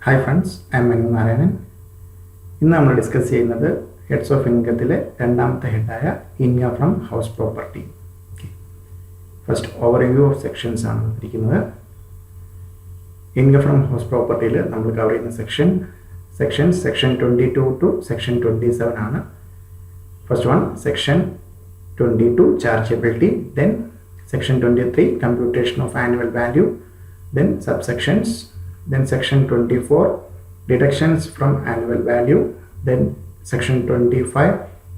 Hi friends, I am Manu Narayanan. ഇന്ന് നമ്മൾ discuss ചെയ്യുന്നത് ഹെഡ്സ് ഓഫ് ഇൻകത്തിലെ രണ്ടാമത്തെ ഹെഡായ income from house property. First overview of sections ആണ് ഇരിക്കുന്നത്. ഇൻകം ഫ്രം ഹൗസ് പ്രോപ്പർട്ടിയിൽ നമ്മൾ കവർ ചെയ്യുന്ന സെക്ഷൻ 22 ടു സെക്ഷൻ 27 ആണ്. First one section 22 chargeability, then section 23 computation of annual value, then subsections, then section 24 deductions from annual value, then section 25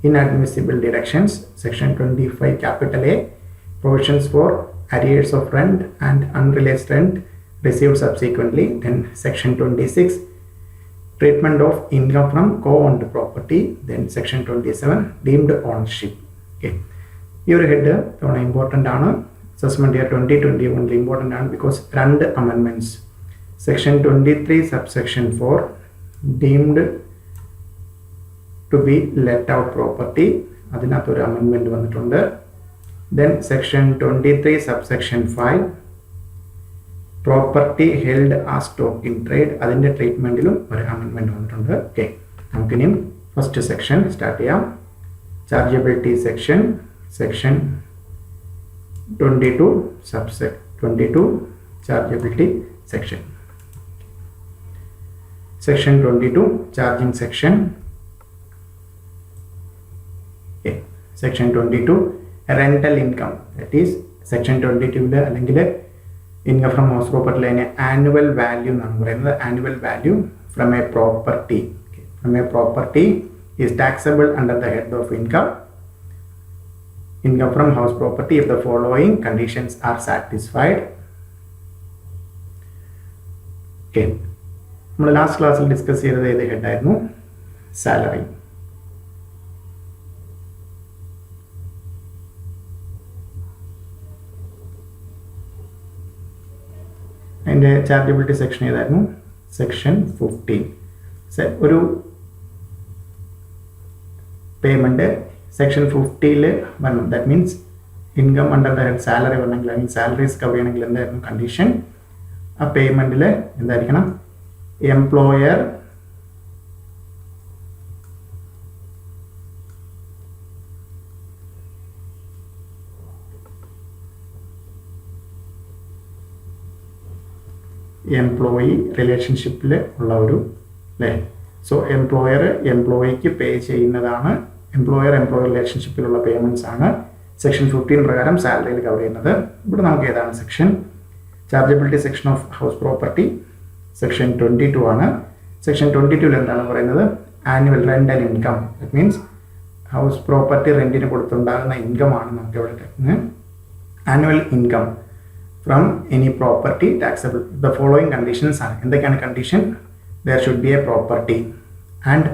inadmissible deductions, section 25 capital A provisions for arrears of rent and unreleased rent received subsequently, then section 26 treatment of income from co-owned property, then section 27 deemed ownership. Okay, ഈ ഒരു head important ആണ്. Assessment year 2021 important ആണ് because രണ്ട് amendments, section 23 subsection 4 deemed to be let out property, അതിനകത്തൊരു amendment വന്നിട്ടുണ്ട്. Then section 23 subsection 5 property held ആ stock in trade, അതിൻ്റെ ട്രീറ്റ്മെൻറ്റിലും ഒരു അമെൻമെൻറ്റ് വന്നിട്ടുണ്ട്. ഓക്കെ, നമുക്കിനിയും ഫസ്റ്റ് സെക്ഷൻ സ്റ്റാർട്ട് ചെയ്യാം. ചാർജബിലിറ്റി section 22 subsect 22 chargeability section. Section 22 charging section. Okay. Section 22 rental income, that is section 22 ലെ അല്ലെങ്കിൽ ഇൻകം ഫ്രം ഹൗസ് പ്രോപ്പർട്ടിയിലെ ആനുവൽ വാല്യൂ എന്നാണ് പറയുന്നത്. Annual value from a property is taxable under the head of income from house property if the following conditions are satisfied. Okay, നമ്മൾ last ക്ലാസ്സിൽ discuss ചെയ്തത് ഏത് ഹെഡായിരുന്നു? Salary. അതിൻ്റെ ചാർജബിലിറ്റി സെക്ഷൻ ഏതായിരുന്നു? Section 15. ഒരു പേയ്മെൻറ്റ് സെക്ഷൻ 50 വരണം. That means income under the head salary വരണമെങ്കിൽ, I mean salaries cover ചെയ്യണമെങ്കിൽ എന്തായിരുന്നു കണ്ടീഷൻ? ആ പേയ്മെൻറ്റിൽ എന്തായിരിക്കണം? എംപ്ലോയർ എംപ്ലോയി റിലേഷൻഷിപ്പിൽ ഉള്ള ഒരു അല്ലേ. സോ എംപ്ലോയർ എംപ്ലോയിക്ക് പേ ചെയ്യുന്നതാണ്. എംപ്ലോയർ റിലേഷൻഷിപ്പിലുള്ള പേയ്മെൻറ്റ്സ് ആണ് സെക്ഷൻ 15 പ്രകാരം സാലറിയിൽ കവർ ചെയ്യുന്നത്. ഇവിടെ നമുക്ക് ഏതാണ് section? Chargeability section of house property section 22 ആണ്. സെക്ഷൻ 22 എന്താണ് പറയുന്നത്? Annual rental income, that means house property റെൻറ്റിന് കൊടുത്തുണ്ടാകുന്ന ഇൻകം ആണ് നമുക്ക് ഇവിടെ കിട്ടുന്നത്. Annual income from any property taxable. The following conditions ആണ്. എന്തൊക്കെയാണ് condition? There should be a property and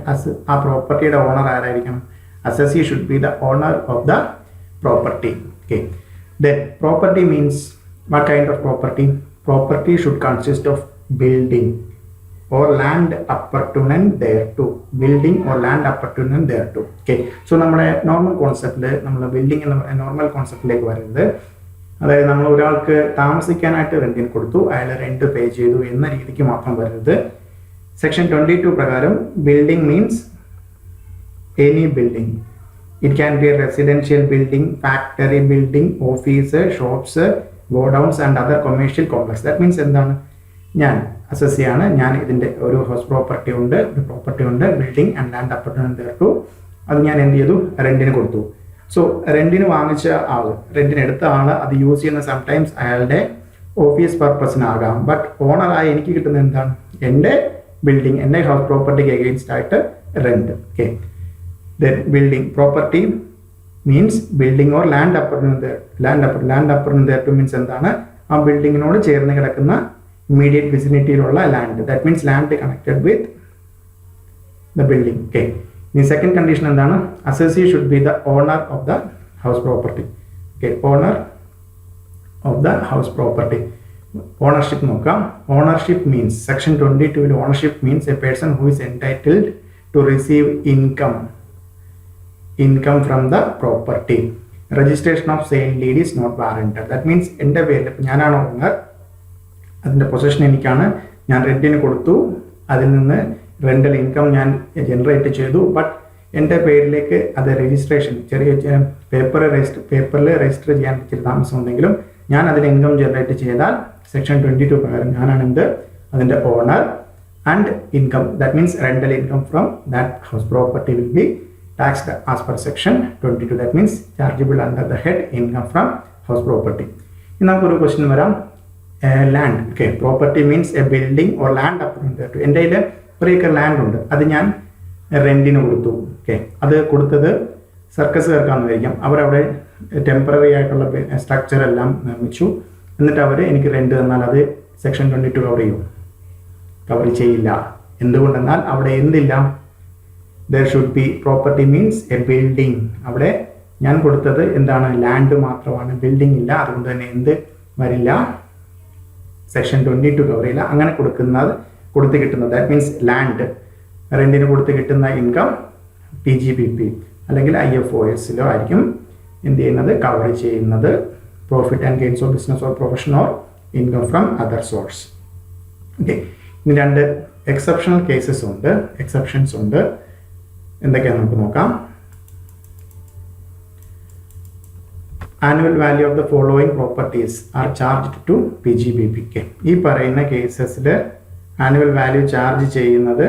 ആ പ്രോപ്പർട്ടിയുടെ ഓണർ ആരായിരിക്കണം? Assessee should be the owner of the property. Okay. Then property means what kind of property? Property should consist of building or land appurtenant thereto. Building or land appurtenant thereto. Okay. So നമ്മുടെ normal കോൺസെപ്റ്റിൽ നമ്മൾ building എന്ന normal കോൺസെപ്റ്റിലേക്ക് വരുന്നത്, അതായത് നമ്മൾ ഒരാൾക്ക് താമസിക്കാനായിട്ട് റെൻറ്റിന് കൊടുത്തു, അയാൾ റെൻറ്റ് പേ ചെയ്തു എന്ന രീതിക്ക് മാത്രം വരുന്നത്. സെക്ഷൻ 22 പ്രകാരം building means any building. It can be a residential building, factory building, office, shops, godowns and other commercial complex. That means എന്താണ്? ഞാൻ അസസ് ചെയ്യാണ്, ഞാൻ ഇതിൻ്റെ ഒരു ഹൗസ് പ്രോപ്പർട്ടി ഉണ്ട്, ബിൽഡിംഗ് ആൻഡ് ലാൻഡ് അപ്പാർട്ട്മെന്റ് തീർത്തു, അത് ഞാൻ എന്ത് ചെയ്തു? റെൻറ്റിന് കൊടുത്തു. സോ റെൻറ്റിന് വാങ്ങിച്ച ആൾ, റെൻറ്റിന് എടുത്ത ആൾ അത് യൂസ് ചെയ്യുന്ന സംടൈംസ് അയാളുടെ ഓഫീസ് പർപ്പസിനാകാം. ബട്ട് ഓണറായി എനിക്ക് കിട്ടുന്നത് എന്താണ്? എൻ്റെ ബിൽഡിംഗ്, എൻ്റെ ഹൗസ് പ്രോപ്പർട്ടിക്ക് എഗെയിൻസ്റ്റ് ആയിട്ട് rent. Okay. Then building property means building or land appurtenant thereto means എന്താണ്? ആ ബിൽഡിങ്ങിനോട് ചേർന്ന് കിടക്കുന്ന ഇമ്മീഡിയറ്റ് വിസിനിറ്റിയിലുള്ള land. That means land connected with the building. Okay. ഇനി സെക്കൻഡ് കണ്ടീഷൻ എന്താണ്? Assessee should be the owner of the house property. Okay, owner of the house property. Ownership നോക്കാം. Ownership means section 22 ownership means a person who is entitled to receive income from the property. Registration of sale deed is not warranted. That means എൻ്റെ പേരിൽ ഞാനാണ് owner, അതിൻ്റെ position എനിക്കാണ്, ഞാൻ റെൻറ്റിന് കൊടുത്തു, അതിൽ നിന്ന് റെൻ്റൽ ഇൻകം ഞാൻ ജനറേറ്റ് ചെയ്തു. ബട്ട് എൻ്റെ പേരിലേക്ക് അത് രജിസ്ട്രേഷൻ ചെറിയ പേപ്പറിൽ രജിസ്റ്റർ ചെയ്യാൻ ഇച്ചിരി താമസമുണ്ടെങ്കിലും ഞാൻ അതിന് ഇൻകം ജനറേറ്റ് ചെയ്താൽ സെക്ഷൻ 22 പ്രകാരം ഞാനാണ് അതിൻ്റെ owner. And income, that means rental income from that house property will be taxed as per section 22. That means chargeable under the head income from house property. ഇനി നമുക്കൊരു ക്വസ്റ്റ്യൻ വരാം. Land, okay, property means a building or land up. എൻ്റെ കയ്യിൽ 1 acre land ഉണ്ട്, അത് ഞാൻ റെൻറ്റിന് കൊടുത്തു. ഓക്കെ, അത് കൊടുത്തത് സർക്കസുകാർക്കാണെന്ന് വിചാരിക്കാം. അവരവിടെ ടെമ്പററി ആയിട്ടുള്ള സ്ട്രക്ചർ എല്ലാം നിർമ്മിച്ചു. എന്നിട്ട് അവർ എനിക്ക് റെൻറ്റ് തന്നാൽ അത് സെക്ഷൻ 22 കവർ ചെയ്യില്ല. എന്തുകൊണ്ടെന്നാൽ അവിടെ എന്തില്ല? There should B property means a building. അവിടെ ഞാൻ കൊടുത്തത് എന്താണ്? ലാൻഡ് മാത്രമാണ്, ബിൽഡിംഗ് ഇല്ല. അതുകൊണ്ട് തന്നെ എന്ത് വരില്ല? സെക്ഷൻ 22 കവർ ചെയ്യില്ല. അങ്ങനെ കൊടുത്ത് കിട്ടുന്നത്, ദാറ്റ് മീൻസ് ലാൻഡ് റെൻറ്റിന് കൊടുത്ത് കിട്ടുന്ന ഇൻകം PGBP അല്ലെങ്കിൽ IFOSലോ ആയിരിക്കും എന്ത് ചെയ്യുന്നത്? കവർ ചെയ്യുന്നത്. Profit and gains of business or profession or income from other source. Okay, ഇനി 2 എക്സെപ്ഷണൽ കേസസ് ഉണ്ട്, എക്സെപ്ഷൻസ് ഉണ്ട്. എന്തൊക്കെയാണെന്ന് നമുക്ക് നോക്കാം. Annual value of the following properties are charged to PGBP. ഈ പറയുന്ന കേസസിൽ ആനുവൽ വാല്യൂ ചാർജ് ചെയ്യുന്നത്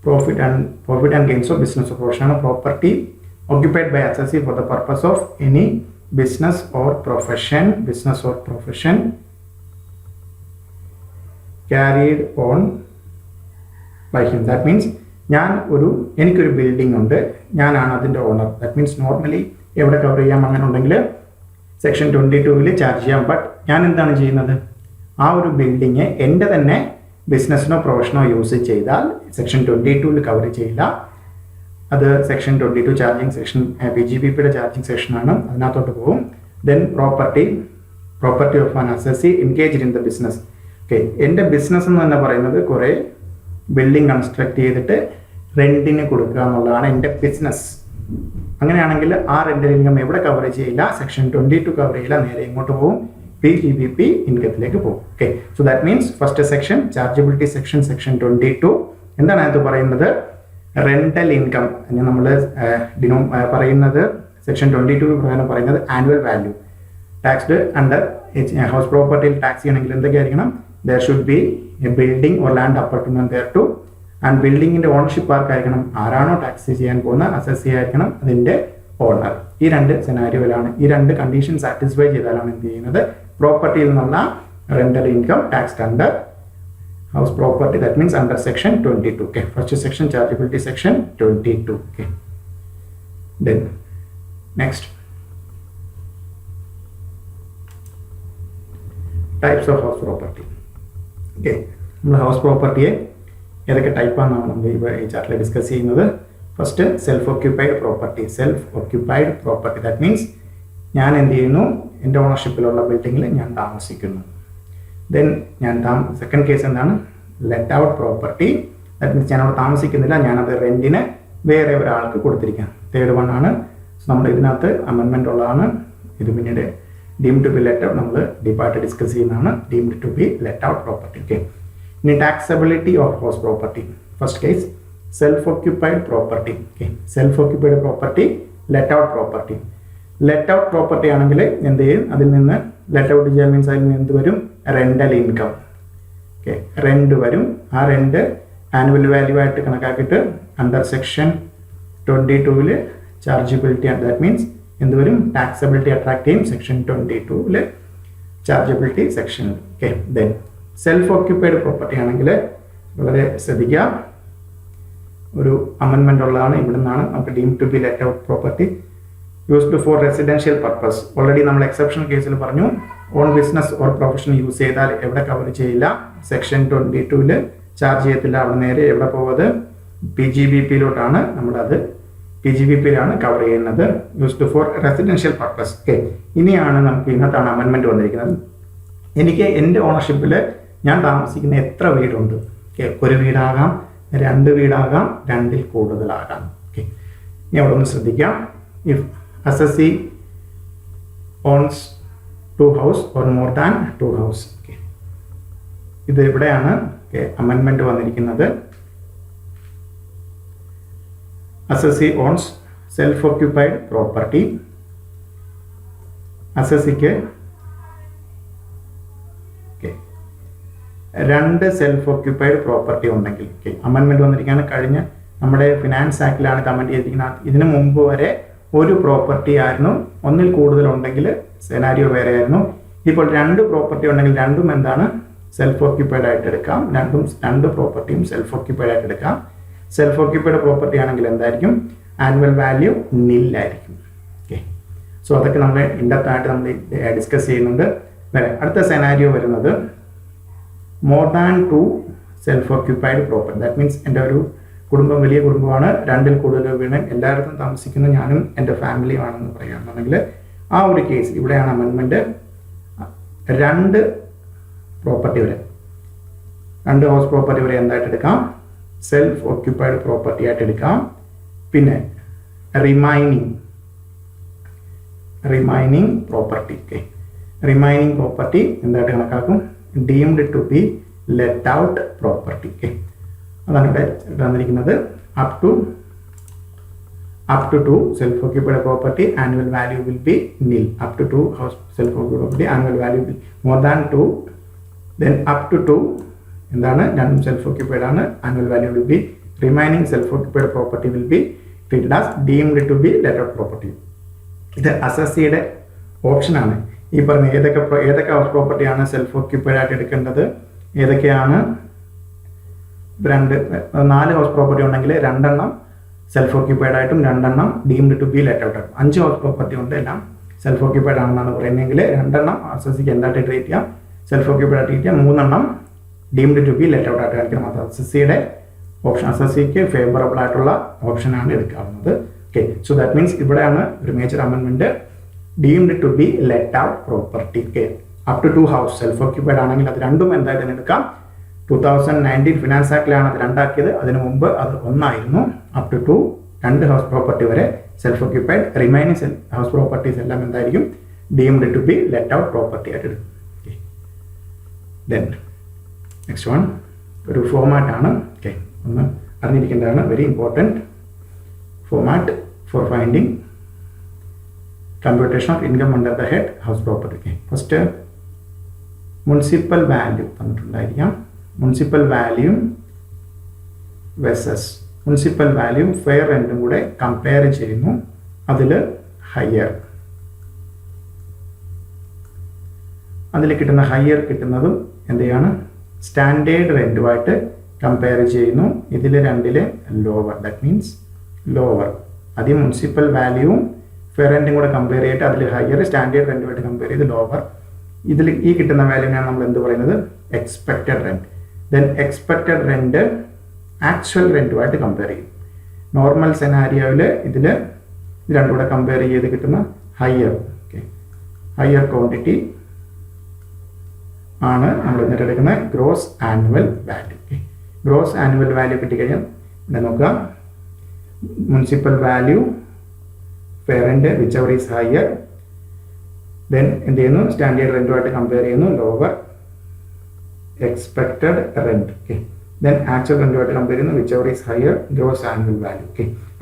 profit and gains of business or profession ആണ്. Property occupied by assessee for the purpose of any business or profession carried on by him. That means എനിക്കൊരു building ഉണ്ട്, ഞാനാണ് അതിൻ്റെ owner. That means normally എവിടെ cover ചെയ്യാം? അങ്ങനെ ഉണ്ടെങ്കിൽ section 22 charge ചെയ്യാം. ബട്ട് ഞാൻ എന്താണ് ചെയ്യുന്നത്? ആ ഒരു ബിൽഡിങ് എൻ്റെ തന്നെ ബിസിനസ്സിനോ പ്രൊഫഷനോ യൂസ് ചെയ്താൽ സെക്ഷൻ 22 കവർ ചെയ്യില്ല. അത് സെക്ഷൻ 22 ചാർജിങ് സെക്ഷൻ PGBPയുടെ ചാർജിങ് സെക്ഷനാണ്, അതിനകത്തോട്ട് പോകും. Then property of an assessee engaged in the business. Okay, എൻ്റെ ബിസിനസ് എന്ന് തന്നെ പറയുന്നത് കുറേ ബിൽഡിംഗ് കൺസ്ട്രക്ട് ചെയ്തിട്ട് റെൻറ്റിന് കൊടുക്കുക എന്നുള്ളതാണ് എൻ്റെ ബിസിനസ്. അങ്ങനെയാണെങ്കിൽ ആ റെൻ്റൽ ഇൻകം എവിടെ കവർ ചെയ്യില്ല? സെക്ഷൻ 22 കവർ ചെയ്യില്ല, നേരെ ഇങ്ങോട്ട് പോകും, PGBP ഇൻകത്തിലേക്ക് പോകും. Okay, so that means first section chargeability section 22 എന്താണ് അതിനകത്ത് പറയുന്നത്? റെൻ്റൽ ഇൻകം നമ്മൾ പറയുന്നത് സെക്ഷൻ 22 പ്രകാരം പറയുന്നത് annual value taxed under house പ്രോപ്പർട്ടിയിൽ ടാക്സ് ചെയ്യണമെങ്കിൽ എന്തൊക്കെയായിരിക്കണം? There should be a building or land apartment there to. And ബിൽഡിങ്ങിന്റെ ഓണർഷിപ്പ് ആർക്കായിരിക്കണം? ആരാണോ ടാക്സ് ചെയ്യാൻ പോകുന്ന അസസി ആയിരിക്കണം അതിന്റെ ഓണർ. ഈ 2 സെനാരിയോയിലാണ്, ഈ 2 കണ്ടീഷൻ സാറ്റിസ്ഫൈ ചെയ്താലാണ് എന്ത് ചെയ്യുന്നത്? പ്രോപ്പർട്ടിയിൽ നിന്നുള്ള rental income taxed under house property, that means under section 22. Okay, first section chargeability section 22. Okay, then next types of house property. Okay, നമ്മൾ ഹൗസ് പ്രോപ്പർട്ടിയെ ഏതൊക്കെ ടൈപ്പാണ് നമ്മൾ ഈ ചാർട്ടിൽ ഡിസ്കസ് ചെയ്യുന്നത്. First self occupied property. That means ഞാൻ എന്ത് ചെയ്യുന്നു? എൻ്റെ ഓണർഷിപ്പിലുള്ള ബിൽഡിങ്ങിൽ ഞാൻ താമസിക്കുന്നു. ദെൻ സെക്കൻഡ് കേസ് എന്താണ്? Let out property. That means ഞാൻ അവിടെ താമസിക്കുന്നില്ല, ഞാനത് റെൻറ്റിന് വേറെ ഒരാൾക്ക് കൊടുത്തിരിക്കാം. തേർഡ് വൺ ആണ് നമ്മൾ ഇതിനകത്ത് അമെൻമെൻ്റ് ഉള്ളതാണ്. ഇത് പിന്നീട് deemed to be let out നമ്മൾ ഡീപ്പായിട്ട് ഡിസ്കസ് ചെയ്യുന്നതാണ്. Deemed to be let out property. Okay, ഇനി taxability of house property. First case self occupied property. Okay, self occupied property, let out property. Let out property ആണെങ്കിൽ എന്ത് ചെയ്യും? അതിൽ നിന്ന് let out ചെയ്യാൻ മീൻസ് അതിൽ നിന്ന് എന്ത് വരും? Rental income. ഓക്കെ, റെൻ്റ് വരും. ആ റെൻ്റ് ആനുവൽ വാല്യൂ ആയിട്ട് കണക്കാക്കിയിട്ട് under section 22 chargeability. That means എന്ത് വരും? ടാക്സബിലിറ്റി അട്രാക്ട് ചെയ്യും section 22 chargeability section. Okay, then self occupied property ആണെങ്കിൽ വളരെ ശ്രദ്ധിക്കുക, ഒരു അമെൻമെൻ്റ് ഉള്ളതാണ്. ഇവിടെ നിന്നാണ് നമുക്ക് deemed to be let out property used for residential purpose. Already നമ്മൾ എക്സെപ്ഷണൽ കേസിൽ പറഞ്ഞു, own business or profession use ചെയ്താൽ എവിടെ കവർ ചെയ്യില്ല? സെക്ഷൻ 22 ചാർജ് ചെയ്യത്തില്ല. അവിടെ നേരെ എവിടെ പോകുന്നത്? PGBPയിലോട്ടാണ്. നമ്മളത് PGBPയിലാണ് കവർ ചെയ്യുന്നത്, used for residential purpose. Okay, ഇനിയാണ് നമുക്ക് ഇന്നത്താണ് അമെൻമെൻറ്റ് വന്നിരിക്കുന്നത്. എനിക്ക് എൻ്റെ ഓണർഷിപ്പിൽ ഞാൻ താമസിക്കുന്ന എത്ര വീടുണ്ട്? ഓക്കെ, 1 വീടാകാം, 2 വീടാകാം, 2ൽ കൂടുതലാകാം. ഓക്കെ, ഇനി അവിടെ ഒന്ന് ശ്രദ്ധിക്കാം. If assessee owns 2 houses or more than 2 houses. Okay, ഇത് ഇവിടെയാണ് അമെൻമെൻറ്റ് വന്നിരിക്കുന്നത് assessee owns self occupied property. അസസിക്ക് രണ്ട് സെൽഫ് ഓക്യുപ്പൈഡ് പ്രോപ്പർട്ടി ഉണ്ടെങ്കിൽ അമെൻമെൻറ്റ് വന്നിരിക്കുകയാണ്. കഴിഞ്ഞ നമ്മുടെ ഫിനാൻസ് ആക്ടിലാണ് കമൻറ്റ് ചെയ്തിരിക്കുന്നത്. ഇതിനു മുമ്പ് വരെ ഒരു പ്രോപ്പർട്ടി ആയിരുന്നു, ഒന്നിൽ കൂടുതലുണ്ടെങ്കിൽ സെനാരിയോ വേറെ ആയിരുന്നു. ഇപ്പോൾ രണ്ട് പ്രോപ്പർട്ടി ഉണ്ടെങ്കിൽ രണ്ടും എന്താണ് സെൽഫ് ഓക്യുപ്പൈഡ് ആയിട്ട് എടുക്കാം. രണ്ട് പ്രോപ്പർട്ടിയും സെൽഫ് ഓക്യുപ്പൈഡ് ആയിട്ട് എടുക്കാം. സെൽഫ് ഓക്യുപ്പൈഡ് പ്രോപ്പർട്ടി ആണെങ്കിൽ എന്തായിരിക്കും, ആനുവൽ വാല്യൂ നില്ലായിരിക്കും. സോ അതൊക്കെ നമ്മൾ ഇൻഡെപ്തായിട്ട് നമ്മൾ ഡിസ്കസ് ചെയ്യുന്നുണ്ട്. അടുത്ത സെനാരിയോ വരുന്നത് more than 2 self occupied property. That means എൻ്റെ ഒരു കുടുംബം വലിയ കുടുംബമാണ്, രണ്ടിൽ കൂടുതൽ വീണ് എല്ലായിടത്തും താമസിക്കുന്ന ഞാനും എൻ്റെ ഫാമിലിയുമാണെന്ന് പറയുകയാണെന്നുണ്ടെങ്കിൽ ആ ഒരു കേസ് ഇവിടെയാണ് അമെൻമെൻറ്റ്. രണ്ട് പ്രോപ്പർട്ടി വരെ, രണ്ട് ഹൗസ് പ്രോപ്പർട്ടി വരെ എന്തായിട്ട് എടുക്കാം, സെൽഫ് ഓക്യുപ്പൈഡ് പ്രോപ്പർട്ടി ആയിട്ട് എടുക്കാം. പിന്നെ റിമൈനിങ് പ്രോപ്പർട്ടി റിമൈനിങ് പ്രോപ്പർട്ടി എന്തായിട്ട് കണക്കാക്കും, deemed to be let out property. അതാണ് ഇവിടെ തന്നിരിക്കുന്നത്. up to 2 self occupied property annual value will be nil. Up to 2 house self occupied property annual value will be more than 2, then up to 2 എന്താണ് രണ്ടും self occupied ആണ്, annual value will be remaining self occupied property will be treated as deemed to be let out property. ഇത് അസസിയുടെ ഓപ്ഷനാണ്. ഈ പറഞ്ഞ ഏതൊക്കെ house പ്രോപ്പർട്ടിയാണ് സെൽഫ് ഓക്യുപ്പൈഡ് ആയിട്ട് എടുക്കേണ്ടത്, ഏതൊക്കെയാണ് 4 ഹൗസ് പ്രോപ്പർട്ടി ഉണ്ടെങ്കിൽ 2 എണ്ണം സെൽഫ് ഓക്യുപ്പൈഡ് ആയിട്ടും 2 എണ്ണം deemed to be let out ആയിട്ടും. 5 ഹൗസ് പ്രോപ്പർട്ടി ഉണ്ട്, എല്ലാം സെൽഫ് ഓക്യുപ്പൈഡ് ആണെന്നാണ് പറയുന്നതെങ്കിൽ 2 എണ്ണം അസസിക്ക് എന്തായിട്ട് ട്രീറ്റ് ചെയ്യാം, സെൽഫ് ഓക്യുപ്പൈഡ് ആയിട്ട് ട്രീറ്റ് ചെയ്യാം. 3 എണ്ണം deemed to be let out ആയിട്ട് കാണിക്കണം. അത് അസസിയുടെ ഓപ്ഷൻ, അസസിക്ക് ഫേവറബിൾ ആയിട്ടുള്ള ഓപ്ഷനാണ് എടുക്കാവുന്നത്. സോ ദാറ്റ് മീൻസ് ഇവിടെയാണ് ഒരു മേജർ അമെൻമെന്റ്, deemed to be let out property. Up to 2 house self occupied ആണെങ്കിൽ അത് രണ്ടും എന്തായിട്ട് എടുക്കാം. 2019 ഫിനാൻസ് ആക്ടിലാണ് അത് 2 ആക്കിയത്. അതിനു മുമ്പ് അത് 1 ആയിരുന്നു. അപ് ടു 2 2 ഹൗസ് പ്രോപ്പർട്ടി വരെ self occupied, remaining house properties എല്ലാം എന്തായിരിക്കും, deemed to be let out property ആയിട്ട് എടുക്കും. ദെൻ നെക്സ്റ്റ് വൺ ഒരു ഫോമാറ്റ് ആണ്. ഒന്ന് അറിഞ്ഞിരിക്കേണ്ടതാണ്, very important format for finding computation of income under the head house property. First municipal value തന്നിട്ടുണ്ടായിരിക്കാം. Municipal value versus municipal value fair റെന്റും കൂടെ compare ചെയ്യുന്നു. അതിൽ കിട്ടുന്ന ഹയർ കിട്ടുന്നതും എന്ത് ചെയ്യാണ്, സ്റ്റാൻഡേർഡ് റെന്റുമായിട്ട് കമ്പയർ ചെയ്യുന്നു. ഇതിൽ രണ്ടിലെ ലോവർ, ദാറ്റ് മീൻസ് ലോവർ. ആദ്യം മുനിസിപ്പൽ വാല്യൂവും ഫെയർ റെന്റും കൂടെ കമ്പയർ ചെയ്തിട്ട് അതിൽ ഹയർ, സ്റ്റാൻഡേർഡ് റെന്റുമായിട്ട് കമ്പയർ ചെയ്ത് ലോവർ. ഇതിൽ ഈ കിട്ടുന്ന വാല്യൂവിനാണ് നമ്മൾ എന്ത് പറയുന്നത്, expected rent. Then expected rent actual റെന്റുമായിട്ട് കമ്പയർ ചെയ്യും. നോർമൽ സെനാരിയോയിൽ ഇതിൽ രണ്ടും കൂടെ കമ്പയർ ചെയ്ത് കിട്ടുന്ന ഹയർ ക്വാണ്ടിറ്റി ആണ് നമ്മൾ എന്നിട്ട് എടുക്കുന്ന gross annual value. Gross annual value കിട്ടിക്കഴിഞ്ഞാൽ ഇവിടെ നോക്കുക, municipal value, fair rent whichever is higher, then എന്ത് ചെയ്യുന്നു, സ്റ്റാൻഡേർഡ് റെന്റുമായിട്ട് കമ്പയർ ചെയ്യുന്നു, lower, expected rent, then actual റെന്റുമായിട്ട് കമ്പയർ ചെയ്യുന്നു, whichever is higher, gross annual value.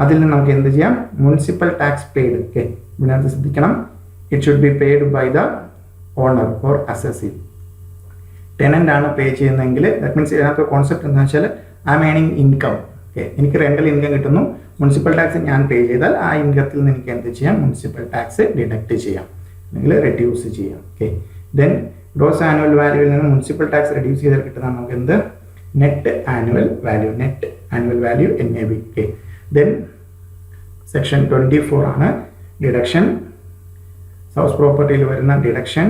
അതിൽ നിന്ന് നമുക്ക് എന്ത് ചെയ്യാം, മുനിസിപ്പൽ ടാക്സ് പെയ്ഡ്, ഇതിനകത്ത് ശ്രദ്ധിക്കണം, it should be paid by the owner or assessee. Tenant ആണ് പേ ചെയ്യുന്നതെങ്കിൽ ദാറ്റ് മീൻസ് ഇതിനകത്ത് കോൺസെപ്റ്റ് എന്താണെന്ന് വെച്ചാൽ ഐ എം ഏണിംഗ് ഇൻകം. എനിക്ക് റെന്റൽ ഇൻകം കിട്ടുന്നു, മുനിസിപ്പൽ ടാക്സ് ഞാൻ പേ ചെയ്താൽ ആ ഇൻകത്തിൽ നിന്ന് എനിക്ക് എന്ത് ചെയ്യാം, മുനിസിപ്പൽ ടാക്സ് ഡിഡക്റ്റ് ചെയ്യാം അല്ലെങ്കിൽ റെഡ്യൂസ് ചെയ്യാം. ദെൻ ഗ്രോസ് ആനുവൽ വാല്യൂവിൽ നിന്ന് മുനിസിപ്പൽ ടാക്സ് റെഡ്യൂസ് ചെയ്താൽ കിട്ടുന്ന നമുക്ക് എന്ത്, net annual value NAV. Then section 24 ആണ് ഡിഡക്ഷൻ, ഹൗസ് പ്രോപ്പർട്ടിയിൽ വരുന്ന ഡിഡക്ഷൻ.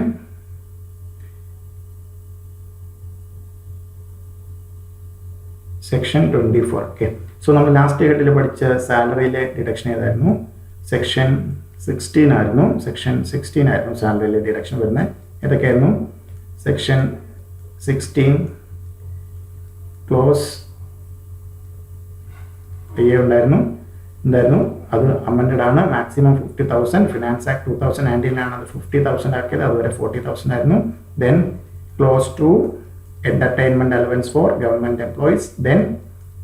സെക്ഷൻ 24. സോ നമ്മൾ ലാസ്റ്റ് ഹെഡിൽ പഠിച്ച സാലറിയിലെ ഡിഡക്ഷൻ ഏതായിരുന്നു, സെക്ഷൻ 16 ആയിരുന്നു. സെക്ഷൻ 16 ആയിരുന്നു സാലറിയിലെ ഡിഡക്ഷൻ വരുന്നത്. ഏതൊക്കെയായിരുന്നു, സെക്ഷൻ 16 ക്ലോസ് ഉണ്ടായിരുന്നു, അത് അമെൻഡഡ് ആണ്. മാക്സിമം 50,000. ഫിനാൻസ് ആക്ട് 2019 അത് 50,000 ആക്കിയത്, അതുവരെ 40,000 ആയിരുന്നു. Then close 2 entertainment allowance for government employees. Then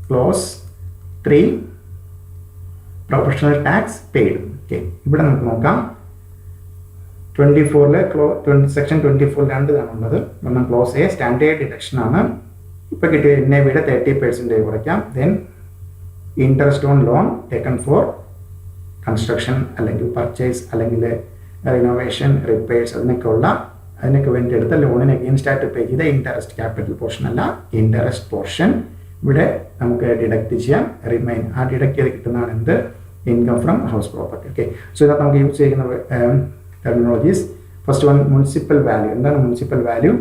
clause 3 professional tax paid. Okay, ഇവിടെ നമുക്ക് നോക്കാം 24-ലെ സെക്ഷൻ 24-ലാണ് ഇതാണുള്ളത്. ഒന്ന് ക്ലോസ് എ സ്റ്റാൻഡേർഡ് ഡിഡക്ഷൻ ആണ്. ഇപ്പോൾ കിട്ടിയ NAVയുടെ 30% കുറയ്ക്കാം. Then interest on loan taken four construction അല്ലെങ്കിൽ പർച്ചേസ് അല്ലെങ്കിൽ റിനോവേഷൻ റിപ്പയർസ് അതിനൊക്കെ വേണ്ടി എടുത്ത ലോണിന് അഗെയിൻസ്റ്റ് ആയിട്ട് പേ ചെയ്ത ഇൻട്രസ്റ്റ്, ക്യാപിറ്റൽ പോർഷൻ അല്ല, ഇൻട്രസ്റ്റ് പോർഷൻ ഇവിടെ നമുക്ക് ഡിഡക്റ്റ് ചെയ്യാം. റിമൈൻ ആ ഡിഡക്റ്റ് ചെയ്ത് കിട്ടുന്നതാണ് എന്ത്? Income from house property. Okay, so ഇതൊക്കെ നമുക്ക് യൂസ് ചെയ്യുന്ന terminologies. First one municipal value. എന്താണ് municipal value?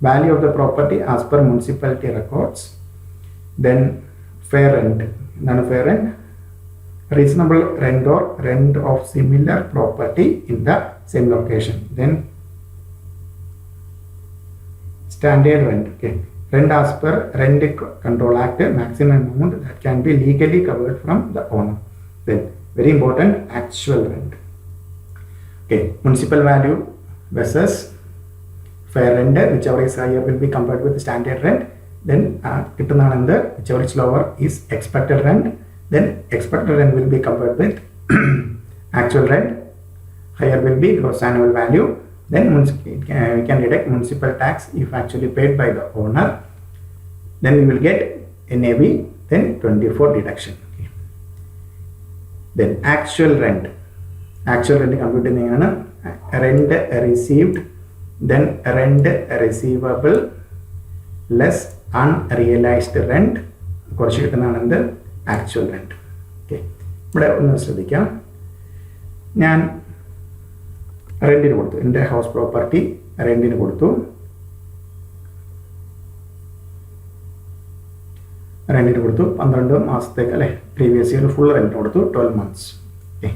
Value of the property as per municipality records. Then fair rent. എന്താണ് fair rent? Reasonable rent or rent of similar property in the same location. Then standard rent. Okay, rent as per Rent Control Act, maximum amount that can be legally covered from the owner. Then very important, actual rent. Okay, municipal value versus fair rent, whichever is higher will be compared with standard rent. Then whichever is lower is expected rent. Then expected rent will be compared with actual rent. Higher will be gross annual value. Then we can deduct municipal tax if actually paid by the owner. Then we will get NAV, then 24 deduction. Okay. Then actual rent. Actual rent computed rent received, then rent receivable less unrealized rent. Actual rent. Okay. ഇവിടെ ഒന്ന് ശ്രദ്ധിക്കാം. ഞാൻ റെൻറ്റിന് കൊടുത്തു, എൻ്റെ house property റെൻറ്റിന് കൊടുത്തു. റെൻറ്റിന് കൊടുത്തു 12 മാസത്തേക്ക് അല്ലേ, പ്രീവിയസ് ഇയർ ഫുൾ റെൻറ്റ് കൊടുത്തു 12 months. ഓക്കെ,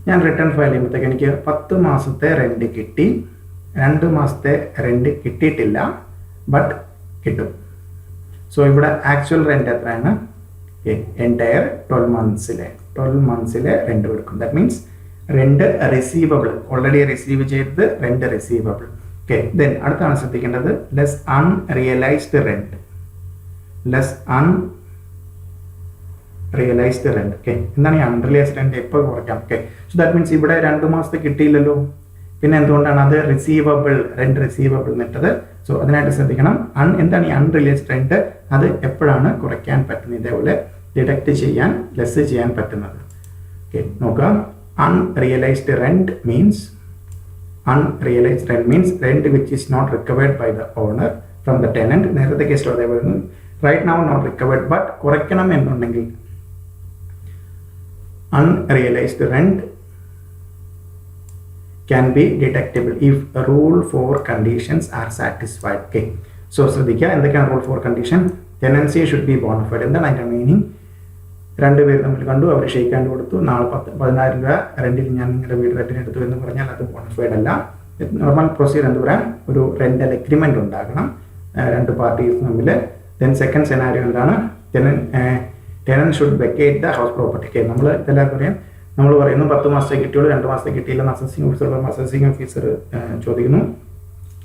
ഞാൻ റിട്ടേൺ ഫയൽ ചെയ്യുമ്പോഴത്തേക്ക് എനിക്ക് 10 മാസത്തെ റെൻറ്റ് കിട്ടി, 2 മാസത്തെ റെൻറ്റ് കിട്ടിയിട്ടില്ല, ബട്ട് കിട്ടും. സോ ഇവിടെ ആക്ച്വൽ റെൻറ്റ് എത്രയാണ്? എൻറ്റയർ 12 monthസിലെ റെൻറ്റ് കൊടുക്കും. That means rent receivable already receive ചെയ്തത് റെന്റ് റിസീവബിൾ. ഓക്കെ, ദെൻ അടുത്താണ് ശ്രദ്ധിക്കേണ്ടത് less unrealised rent. Less unrealised rent. Okay, എന്താണ് ഈ അൺറിയലൈസ്ഡ് റെന്റ്? എപ്പോൾ കുറയ്ക്കാം? ഓക്കെ, സോ ദാറ്റ് മീൻസ് ഇവിടെ 2 മാസത്തെ കിട്ടിയില്ലല്ലോ, പിന്നെ എന്തുകൊണ്ടാണ് അത് റിസീവബിൾ റെന്റ് റിസീവബിൾ എന്നിട്ടത്? സോ അതിനായിട്ട് ശ്രദ്ധിക്കണം. എന്താണ് ഈ അൺറിയലൈസ്ഡ് റെന്റ്? അത് എപ്പോഴാണ് കുറയ്ക്കാൻ പറ്റുന്നത്, ഇതേപോലെ ഡിഡക്റ്റ് ചെയ്യാൻ ലെസ് ചെയ്യാൻ പറ്റുന്നത്? ഓക്കെ, നോക്കാം. Unrealized rent means rent which is not recovered by the owner from the tenant. നേരത്തെ കേസിൽ അതേപോലെ right now not recovered, but കുറയ്ക്കണം എന്നുണ്ടെങ്കിൽ unrealized rent can be deductible if rule 4 conditions are satisfied. Okay, so ശ്രദ്ധിക്കുക, എന്തൊക്കെയാണ് rule 4 condition? Tenancy should be bona fide. എന്താണ് അതിൻ്റെ meaning? 2 പേര് തമ്മിൽ കണ്ടു, അവർ ഷെയ്ക്ക് ഹാൻഡ് കൊടുത്തു, നാളെ 10,000 രൂപ റെന്റിൽ ഞാൻ നിങ്ങളുടെ വീട് റെന്റിന് എടുത്തു എന്ന് പറഞ്ഞാൽ അത് ബോണഫൈഡ് അല്ല. നോർമൽ പ്രൊസീജിയർ എന്ത് പറയാം? ഒരു റെന്റൽ എഗ്രിമെന്റ് ഉണ്ടാകണം 2 പാർട്ടീസ് തമ്മിൽ. ദെൻ സെക്കൻഡ് സെനാരിയോ എന്താണ്? Tenant should vacate the house property. Okay, നമ്മൾ ഇതെല്ലാം പറയാം. നമ്മൾ പറയുന്നു 10 മാസത്തെ കിട്ടിയുള്ളൂ, 2 മാസത്തെ കിട്ടിയില്ലെന്ന് അസസിംഗ് ഓഫീസർ ചോദിക്കുന്നു.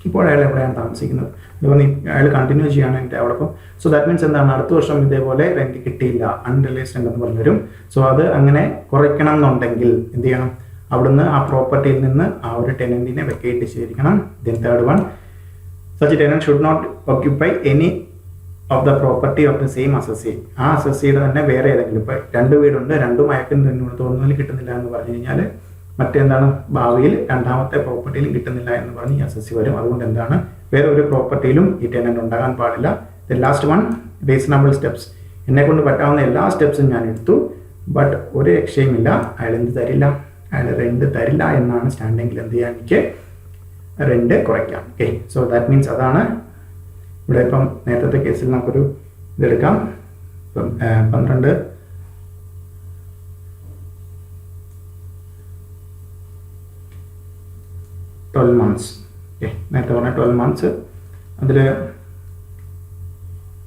ഇപ്പോൾ അയാൾ എവിടെയാണ് താമസിക്കുന്നത്? അതുപോലെ അയാൾ കണ്ടിന്യൂ ചെയ്യാണ് എൻ്റെ അവിടൊപ്പം. സോ ദാറ്റ് മീൻസ് എന്താണ്? അടുത്ത വർഷം ഇതേപോലെ റെന്റ് കിട്ടിയില്ല, അൺറിയലൈസ്ഡ് റെന്റ് എന്ന് പറഞ്ഞു വരും. സോ അത് അങ്ങനെ കുറയ്ക്കണം എന്നുണ്ടെങ്കിൽ എന്ത് ചെയ്യണം? അവിടുന്ന് ആ പ്രോപ്പർട്ടിയിൽ നിന്ന് ആ ഒരു ടെനന്റിനെ വെക്കേറ്റ് ചെയ്തിരിക്കണം. Then third one, such tenant should not occupy any of the property of the same assessee. ആ അസസിയുടെ തന്നെ വേറെ ഏതെങ്കിലും, ഇപ്പോൾ 2 വീടുണ്ട്, 2 അയക്കുന്ന തോന്നുന്നതിൽ കിട്ടുന്നില്ല എന്ന് പറഞ്ഞു കഴിഞ്ഞാൽ മറ്റെന്താണ്? ഭാവിയിൽ 2ാമത്തെ പ്രോപ്പർട്ടിയിലും കിട്ടുന്നില്ല എന്ന് പറഞ്ഞ് ഈ അസസി വരും. അതുകൊണ്ട് എന്താണ്? വേറെ ഒരു പ്രോപ്പർട്ടിയിലും ഈ ടെനന്റ് ഉണ്ടാകാൻ പാടില്ല. The last one, reasonable steps. എന്നെ കൊണ്ട് പറ്റാവുന്ന എല്ലാ സ്റ്റെപ്സും ഞാൻ എടുത്തു, ബട്ട് ഒരു രക്ഷയുമില്ല, അയാൾ എന്ത് തരില്ല? അയാൾ റെന്റ് തരില്ല എന്നാണ് സ്റ്റാൻഡിങ്ങിൽ. എന്ത് ചെയ്യാൻ? എനിക്ക് റെന്റ് കുറയ്ക്കാം. ഓക്കെ, സോ ദാറ്റ് മീൻസ് അതാണ് ഇവിടെ. ഇപ്പം നേരത്തെ കേസിൽ നമുക്കൊരു ഇതെടുക്കാം. ഇപ്പം 12 months. ഓക്കെ, നേരത്തെ പറഞ്ഞ 12 months, അതിൽ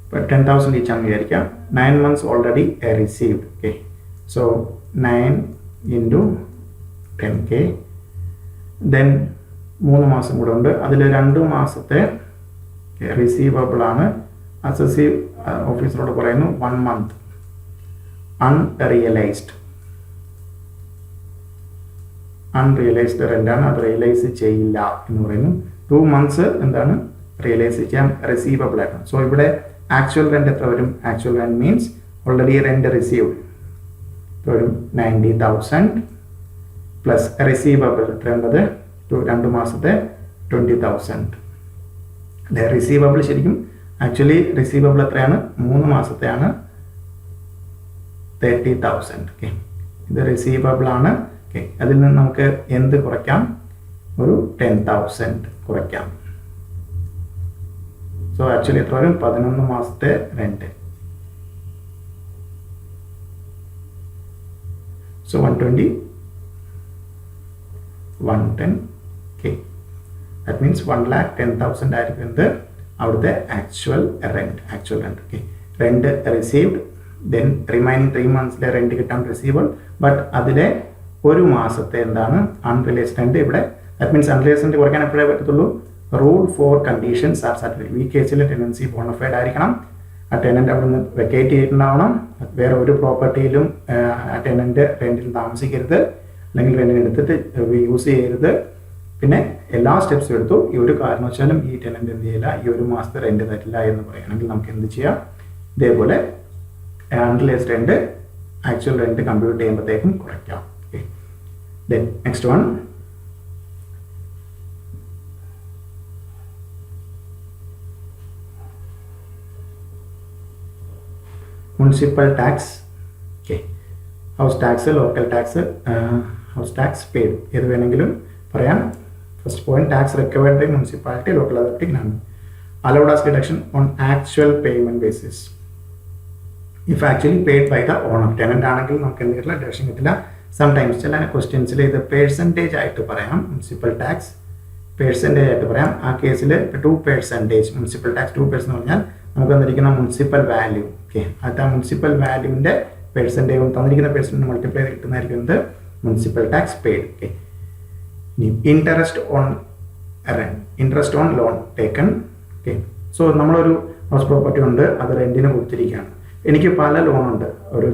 ഇപ്പോൾ 10,000 ഈച്ച് ആണെന്ന് വിചാരിക്കാം. 9 months already received. Okay, so 9 into 10K. Then 3 മാസം കൂടെ ഉണ്ട്. അതിൽ 2 മാസത്തെ റിസീവബിൾ ആണ്. അസസീവ് ഓഫീസറോട് പറയുന്നു 1 month അൺറിയലൈസ്ഡ് റെൻ്റാണ്, അത് റിയലൈസ് ചെയ്യില്ല എന്ന് പറയുന്നു. 2 months എന്താണ് റിയലൈസ് ചെയ്യാൻ റിസീവബിൾ ആയിട്ടാണ്. സോ ഇവിടെ ആക്ച്വൽ റെൻ്റ് എത്ര വരും? Actual rent means already rent received വരും 90,000 പ്ലസ് റിസീവബിൾ എത്രയുള്ളത്? 2 മാസത്തെ 20,000 അല്ലെ. റിസീവബിൾ ശരിക്കും ആക്ച്വലി റിസീവബിൾ എത്രയാണ്? 3 മാസത്തെയാണ് 30,000. ഓക്കെ, ഇത് റിസീവബിൾ ആണ്. ഓക്കെ, അതിൽ നിന്ന് നമുക്ക് എന്ത് കുറയ്ക്കാം? ഒരു 10,000 കുറയ്ക്കാം. സോ ആക്ച്വലി എത്ര വരും? 11 മാസത്തെ rent. So 120 110K. That means 1,10,000 ആയിരിക്കും എന്ത് അവിടുത്തെ actual rent. Okay, rent received, then remaining 3 monthsലെ റെന്റ് കിട്ടാൻ റിസീവബിൾ, ബട്ട് അതിലെ 1 മാസത്തെ എന്താണ് അൺറിയലൈസ്ഡ് റെന്റ് ഇവിടെ. ദാറ്റ് മീൻസ് അൺറിയലൈസ്ഡ് റെന്റ് കുറയ്ക്കാൻ എപ്പോഴേ പറ്റത്തുള്ളൂ? Rule 4 conditions are satisfied. ഈ കേസിൽ ടെനൻസി ബോണഫൈഡ് ആയിരിക്കണം, ആ ടെനന്റ് അവിടെ നിന്ന് വെക്കേറ്റ് ചെയ്തിട്ടുണ്ടാവണം, വേറെ ഒരു പ്രോപ്പർട്ടിയിലും ആ ടെനന്റ് റെന്റിൽ താമസിക്കരുത്, അല്ലെങ്കിൽ റെന്റിന് എടുത്തിട്ട് യൂസ് ചെയ്യരുത്. പിന്നെ എല്ലാ സ്റ്റെപ്സും എടുത്തു. ഈ ഒരു കാരണവശാലും ഈ ടെനന്റ് എന്ത് ചെയ്യില്ല, ഈ 1 മാസത്തെ റെന്റ് തരില്ല എന്ന് പറയുകയാണെങ്കിൽ നമുക്ക് എന്ത് ചെയ്യാം? ഇതേപോലെ unrealised rent actual rent compute ചെയ്യുമ്പോഴത്തേക്കും കുറയ്ക്കാം. Okay, then next one, municipal tax. Okay, house tax, local tax, house tax paid, ഏത് വേണമെങ്കിലും പറയാം. First point, tax recovered by municipality, local authority, government. allowed as deduction on actual payment basis if actually paid by the owner. Tenant ആണെങ്കിൽ നമുക്ക് എന്ത് കിട്ടില്ല? Deduction കിട്ടില്ല. Sometimes ചില ക്വസ്റ്റ്യൻസിൽ ഇത് പേഴ്സൻറ്റേജ് ആയിട്ട് പറയാം, മുനിസിപ്പൽ ടാക്സ് പേഴ്സൻറ്റേജ് ആയിട്ട് പറയാം. ആ കേസിൽ 2% മുനിസിപ്പൽ ടാക്സ് 2% എന്ന് പറഞ്ഞാൽ നമുക്ക് തന്നിരിക്കുന്ന മുനിസിപ്പൽ വാല്യൂ. ഓക്കെ, അത് ആ മുനിസിപ്പൽ വാല്യൂവിൻ്റെ പെർസെൻറ്റേജ് തന്നിരിക്കുന്ന പെർസെൻറ്റ് മൾട്ടിപ്ലൈ ചെയ്ത് കിട്ടുന്നതായിരിക്കും എന്ത്? Municipal tax paid. ഓക്കെ, ഇനി interest on loan taken. Okay, so നമ്മളൊരു ഹൗസ് പ്രോപ്പർട്ടി ഉണ്ട്, അത് റെൻറ്റിന് കൊടുത്തിരിക്കുകയാണ്. എനിക്ക് പല ലോണുണ്ട്,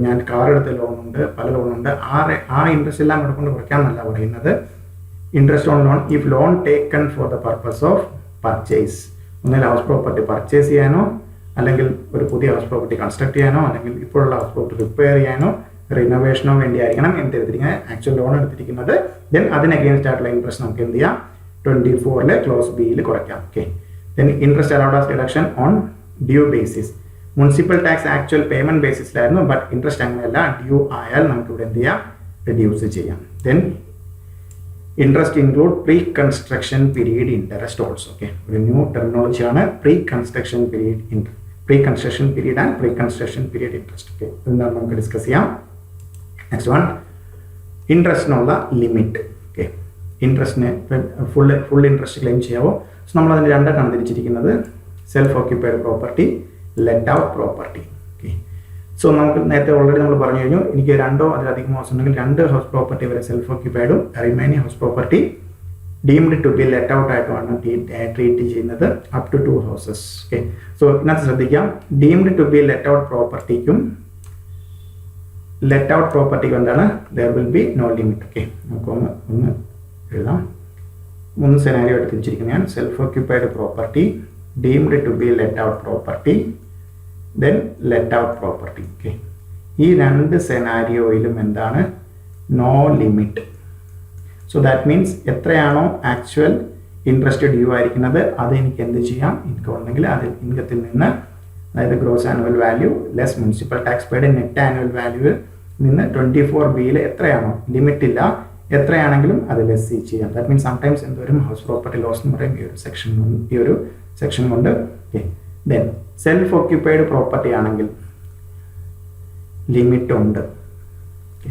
ഞാൻ കാർ എടുത്ത ലോണുണ്ട്, പല ലോണുണ്ട്. ആ ഇൻട്രസ്റ്റ് എല്ലാം ഇവിടെ കൊണ്ട് കുറയ്ക്കാമെന്നല്ല പറയുന്നത്. Interest on loan if loan taken for the purpose of purchase. ഒന്നിൽ ഹൗസ് പ്രോപ്പർട്ടി പർച്ചേസ് ചെയ്യാനോ, അല്ലെങ്കിൽ ഒരു പുതിയ ഹൗസ് പ്രോപ്പർട്ടി കൺസ്ട്രക്ട് ചെയ്യാനോ, അല്ലെങ്കിൽ ഇപ്പോഴുള്ള ഹൗസ് പ്രോപ്പർട്ടി റിപ്പയർ ചെയ്യാനോ, റിനോവേഷനോ വേണ്ടി ആയിരിക്കണം എന്തെടുത്തിരിക്കുന്നത് ആക്ച്വൽ ലോൺ എടുത്തിരിക്കുന്നത്. ദെൻ അതിന് അഗെയിൻസ്റ്റ് ആയിട്ടുള്ള ഇൻട്രസ്റ്റ് നമുക്ക് എന്ത് ചെയ്യാം? 24 ക്ലോസ് ബിയിൽ കുറയ്ക്കാം. Okay, then interest allowed as deduction on due basis. Municipal tax actual payment ബേസിസിലായിരുന്നു, ബട്ട് ഇൻട്രസ്റ്റ് അങ്ങനെയല്ല, ഡ്യൂ ആയാൽ നമുക്ക് ഇവിടെ എന്ത് ചെയ്യാം? റിഡ്യൂസ് ചെയ്യാം. Then interest include pre construction period interest also. Okay, ഒരു ന്യൂ ടെർമിനോളജിയാണ് pre construction period and pre construction period interest. Okay, ഇതെന്താണ് നമുക്ക് ഡിസ്കസ് ചെയ്യാം. നെക്സ്റ്റ് വൺ, ഇൻട്രസ്റ്റിനുള്ള ലിമിറ്റ്. ഓക്കെ, ഇൻട്രസ്റ്റിന് ഫുൾ ഇൻട്രസ്റ്റ് ക്ലെയിം ചെയ്യാവോ? സോ നമ്മൾ അതിന് രണ്ടായിട്ടാണ് തിരിച്ചിരിക്കുന്നത്, self occupied property, let out property. Okay, so നമുക്ക് നേരത്തെ ഓൾറെഡി നമ്മൾ പറഞ്ഞു കഴിഞ്ഞു, എനിക്ക് 2 അതിലധികം ഹൗസ് ഉണ്ടെങ്കിൽ 2 ഹൗസ് പ്രോപ്പർട്ടി വരെ സെൽഫ് ഓക്യുപ്പൈഡും remaining house property deemed to be let out ആയിട്ടാണ് ട്രീറ്റ് ചെയ്യുന്നത്, up to 2 houses. Okay, so ഇതിനകത്ത് ശ്രദ്ധിക്കാം, deemed to be let out പ്രോപ്പർട്ടിക്കും ലെറ്റ് ഔട്ട് പ്രോപ്പർട്ടിക്കും എന്താണ്? There will be no limit. Okay, നമുക്കൊന്ന് എഴുതാം. 3 സെനാരിയോ ആയിട്ട് തിരിച്ചിരിക്കുന്നതാണ്. Self occupied property, deemed to be let out property, then let out property. Okay, ഈ 2 സെനാരിയോയിലും എന്താണ്? No limit. So that means എത്രയാണോ ആക്ച്വൽ ഇൻട്രസ്റ്റ് ഡ്യൂ ആയിരിക്കുന്നത് അത് എനിക്ക് എന്ത് ചെയ്യാം? ഇൻകം ഉണ്ടെങ്കിൽ അത് ഇൻകത്തിൽ നിന്ന്, അതായത് gross annual value less municipal tax paid net annual value നിന്ന് 24Bയിൽ എത്രയാണോ, ലിമിറ്റ് ഇല്ല, എത്രയാണെങ്കിലും അത് ലെസ് ചെയ്യാം. ദാറ്റ് മീൻസ് സംടൈംസ് എന്തോരും ഹൗസ് പ്രോപ്പർട്ടി ലോസ് എന്ന് പറയും ഈ ഒരു സെക്ഷൻ കൊണ്ട്. Okay, then self occupied property ആണെങ്കിൽ ലിമിറ്റ് ഉണ്ട്. ഓക്കെ,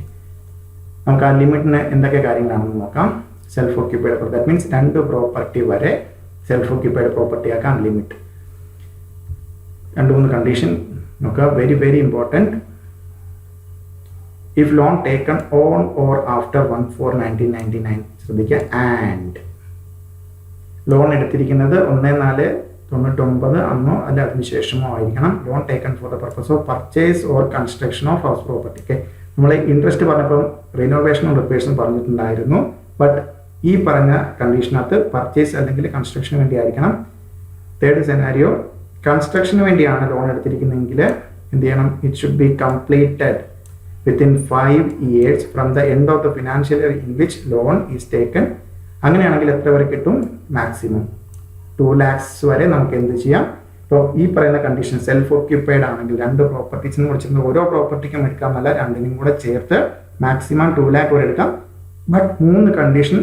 നമുക്ക് ആ ലിമിറ്റിന് എന്തൊക്കെ കാര്യങ്ങളാണെന്ന് നോക്കാം. Self occupied property, that means 2 property വരെ സെൽഫ് ഓക്യുപ്പൈഡ് പ്രോപ്പർട്ടി ആക്കാൻ ലിമിറ്റ്. 2-3 കണ്ടീഷൻ നോക്കുക, very very important. If loan taken on or after 1/4/1999, ശ്രദ്ധിക്കുക, ആൻഡ് ലോൺ എടുത്തിരിക്കുന്നത് 1/4 99 അന്നോ അല്ല അതിന് ശേഷമോ ആയിരിക്കണം. Loan taken for the purpose of purchase or construction of house property. Okay, നമ്മൾ ഇൻട്രസ്റ്റ് പറഞ്ഞപ്പോൾ റിനോവേഷനും റിപ്പയേഴ്സും പറഞ്ഞിട്ടുണ്ടായിരുന്നു. ബട്ട് ഈ പറഞ്ഞ കണ്ടീഷനകത്ത് പർച്ചേസ് അല്ലെങ്കിൽ കൺസ്ട്രക്ഷന് വേണ്ടി ആയിരിക്കണം. തേർഡ് സെനാരിയോ, കൺസ്ട്രക്ഷന് വേണ്ടിയാണ് ലോൺ എടുത്തിരിക്കുന്നതെങ്കിൽ എന്ത് ചെയ്യണം? It should B completed within 5 years from the end of the financial year in which loan is taken. അങ്ങനെയാണെങ്കിൽ എത്ര വരെ കിട്ടും? മാക്സിമം 2 lakhs വരെ നമുക്ക് എന്ത് ചെയ്യാം? ഇപ്പോൾ ഈ പറയുന്ന കണ്ടീഷൻ സെൽഫ് ഓക്യുപ്പൈഡ് ആണെങ്കിൽ 2 പ്രോപ്പർട്ടീസിന് വിളിച്ചിരുന്നത് ഓരോ പ്രോപ്പർട്ടിക്കും എടുക്കാമല്ല, രണ്ടിനും കൂടെ ചേർത്ത് മാക്സിമം 2 lakh വരെ എടുക്കാം. ബട്ട് 3 കണ്ടീഷൻ